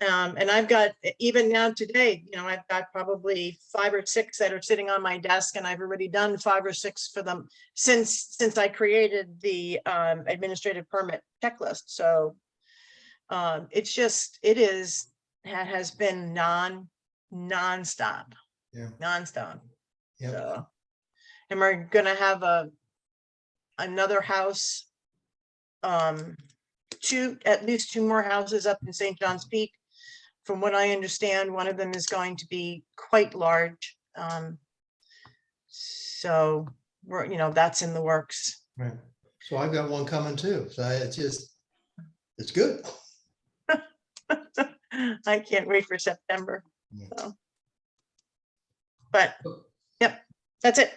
And I've got, even now today, I've got probably 5 or 6 that are sitting on my desk, and I've already done 5 or 6 for them since I created the administrative permit checklist. So has been nonstop.
Yeah.
Nonstop.
Yep.
So, and we're gonna have another house, at least 2 more houses up in St. John's Peak. From what I understand, one of them is going to be quite large. So that's in the works.
Right. So I've got one coming too. So it's good.
I can't wait for September.
Yeah.
So. But yep, that's it.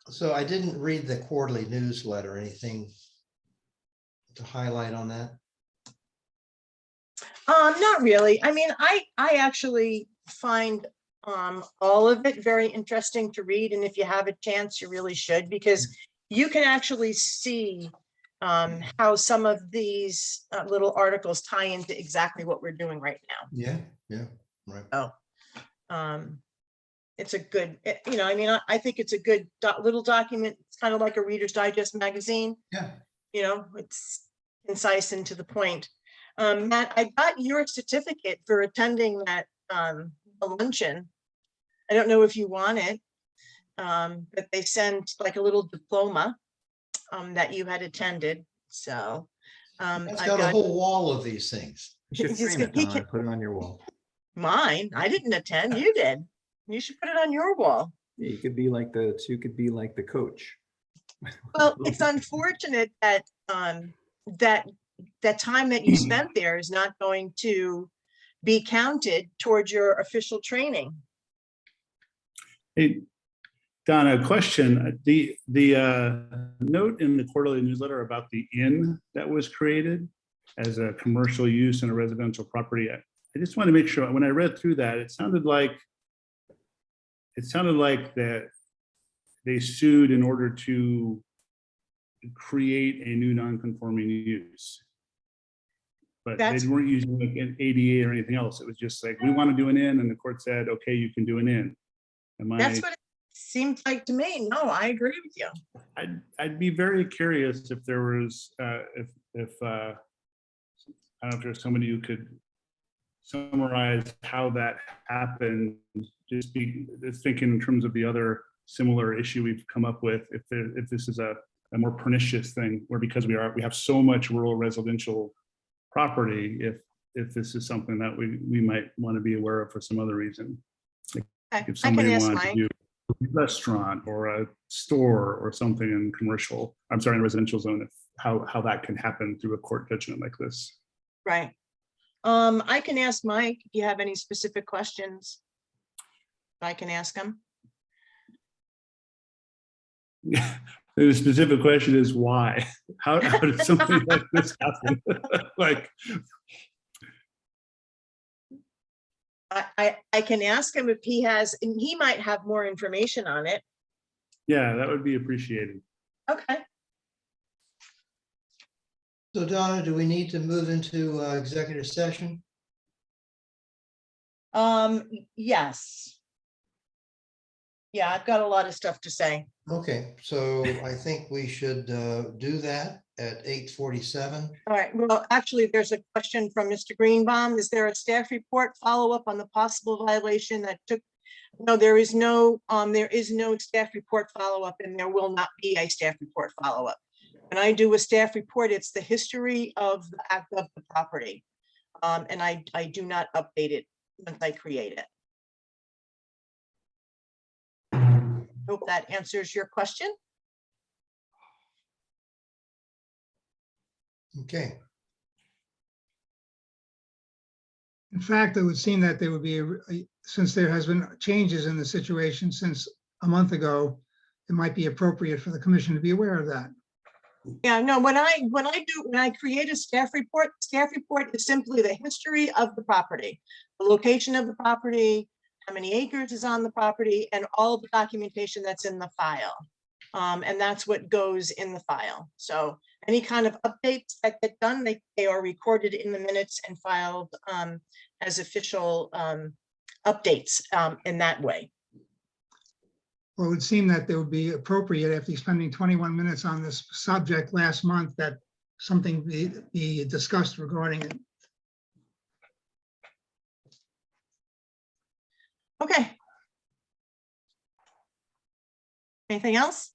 So I didn't read the quarterly newsletter. Anything to highlight on that?
Not really. I mean, I actually find all of it very interesting to read, and if you have a chance, you really should, because you can actually see how some of these little articles tie into exactly what we're doing right now.
Yeah, right.
It's a good, I mean, I think it's a good little document. It's kind of like a Reader's Digest magazine.
Yeah.
It's concise and to the point. Matt, I got your certificate for attending that the luncheon. I don't know if you want it, but they sent like a little diploma that you had attended. So
It's got a whole wall of these things.
You should frame it, Donna, and put it on your wall.
Mine, I didn't attend. You did. You should put it on your wall.
Yeah, you could be like the coach.
Well, it's unfortunate that that time that you spent there is not going to be counted towards your official training.
Hey, Donna, a question. The note in the quarterly newsletter about the inn that was created as a commercial use in a residential property. I just want to make sure when I read through that, it sounded like that they sued in order to create a new non-conforming use. But they weren't using like an ADA or anything else. It was just like, we want to do an inn, and the court said, okay, you can do an inn.
Seems like to me, no, I agree with you.
I'd be very curious if there was, if I don't know if there's somebody who could summarize how that happened. Just thinking in terms of the other similar issue we've come up with, if this is a more pernicious thing, or because we have so much rural residential property, if this is something that we might want to be aware of for some other reason. Like
Okay,
if
I can
somebody
ask
wanted to
Mike.
do a restaurant or a store or something in commercial, I'm sorry, in residential zone, if how that can happen through a court judgment like this.
Right. I can ask Mike if you have any specific questions. I can ask him.
The specific question is why? How did something like this happen? Like,
I can ask him if he has, and he might have more information on it.
yeah, that would be appreciated.
Okay.
So Donna, do we need to move into executive session?
Yes. Yeah, I've got a lot of stuff to say.
Okay, so I think we should do that at 8:47.
All right, well, actually, there's a question from Mr. Greenbaum. Is there a staff report follow-up on the possible violation that took? No, there is no staff report follow-up, and there will not be a staff report follow-up. When I do a staff report, it's the history of the act of the property. And I do not update it once I create it. Hope that answers your question.
Okay,
In fact, it would seem that there would be, since there has been changes in the situation since a month ago, it might be appropriate for the commission to be aware of that.
Yeah, no, when I create a staff report is simply the history of the property, the location of the property, how many acres is on the property, and all the documentation that's in the file. And that's what goes in the file. So any kind of updates that get done, they are recorded in the minutes and filed as official updates in that way.
Well, it would seem that there would be appropriate, after spending 21 minutes on this subject last month, that something be discussed regarding it.
Okay. Anything else?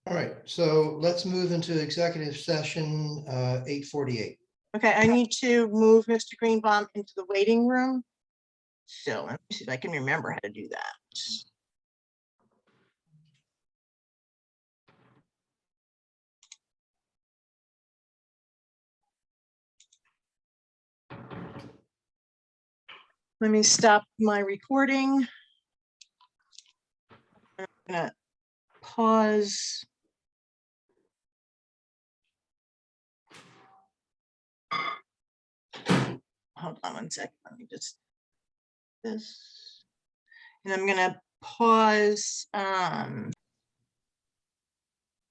all right, so let's move into executive session 8:48.
Okay, I need to move Mr. Greenbaum into the waiting room. So let me see if I can remember how to do that. Let me stop my recording. I'm gonna pause. Hold on one second, let me just this. And I'm gonna pause.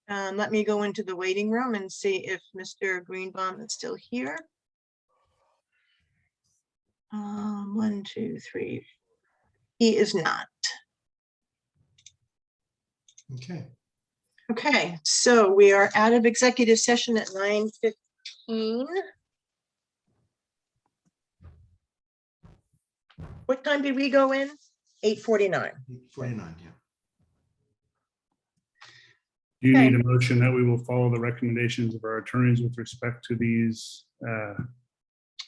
Let me go into the waiting room and see if Mr. Greenbaum is still here. 1, 2, 3. He is not.
Okay,
Okay, so we are out of executive session at 9:15. What time did we go in? 8:49.
8:49, yeah.
Do you
Okay.
need a motion that we will follow the recommendations of our attorneys with respect to these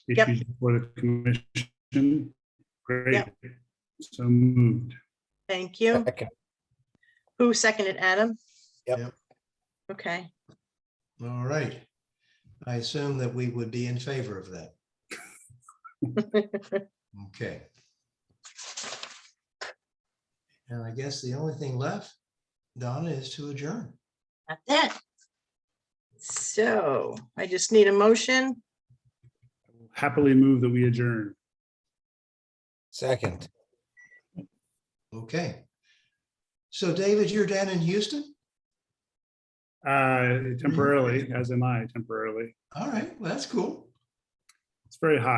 Yep.
issues before the commission? Great.
Yep.
So moved.
Thank you.
Second.
Who seconded, Adam?
Yep.
Okay,
All right. I assume that we would be in favor of that. Okay. And I guess the only thing left, Donna, is to adjourn.
that's it. So I just need a motion.
Happily move that we adjourn.
Second.
Okay. So David, you're down in Houston?
Temporarily, as am I temporarily.
All right, well, that's cool.
It's very hot.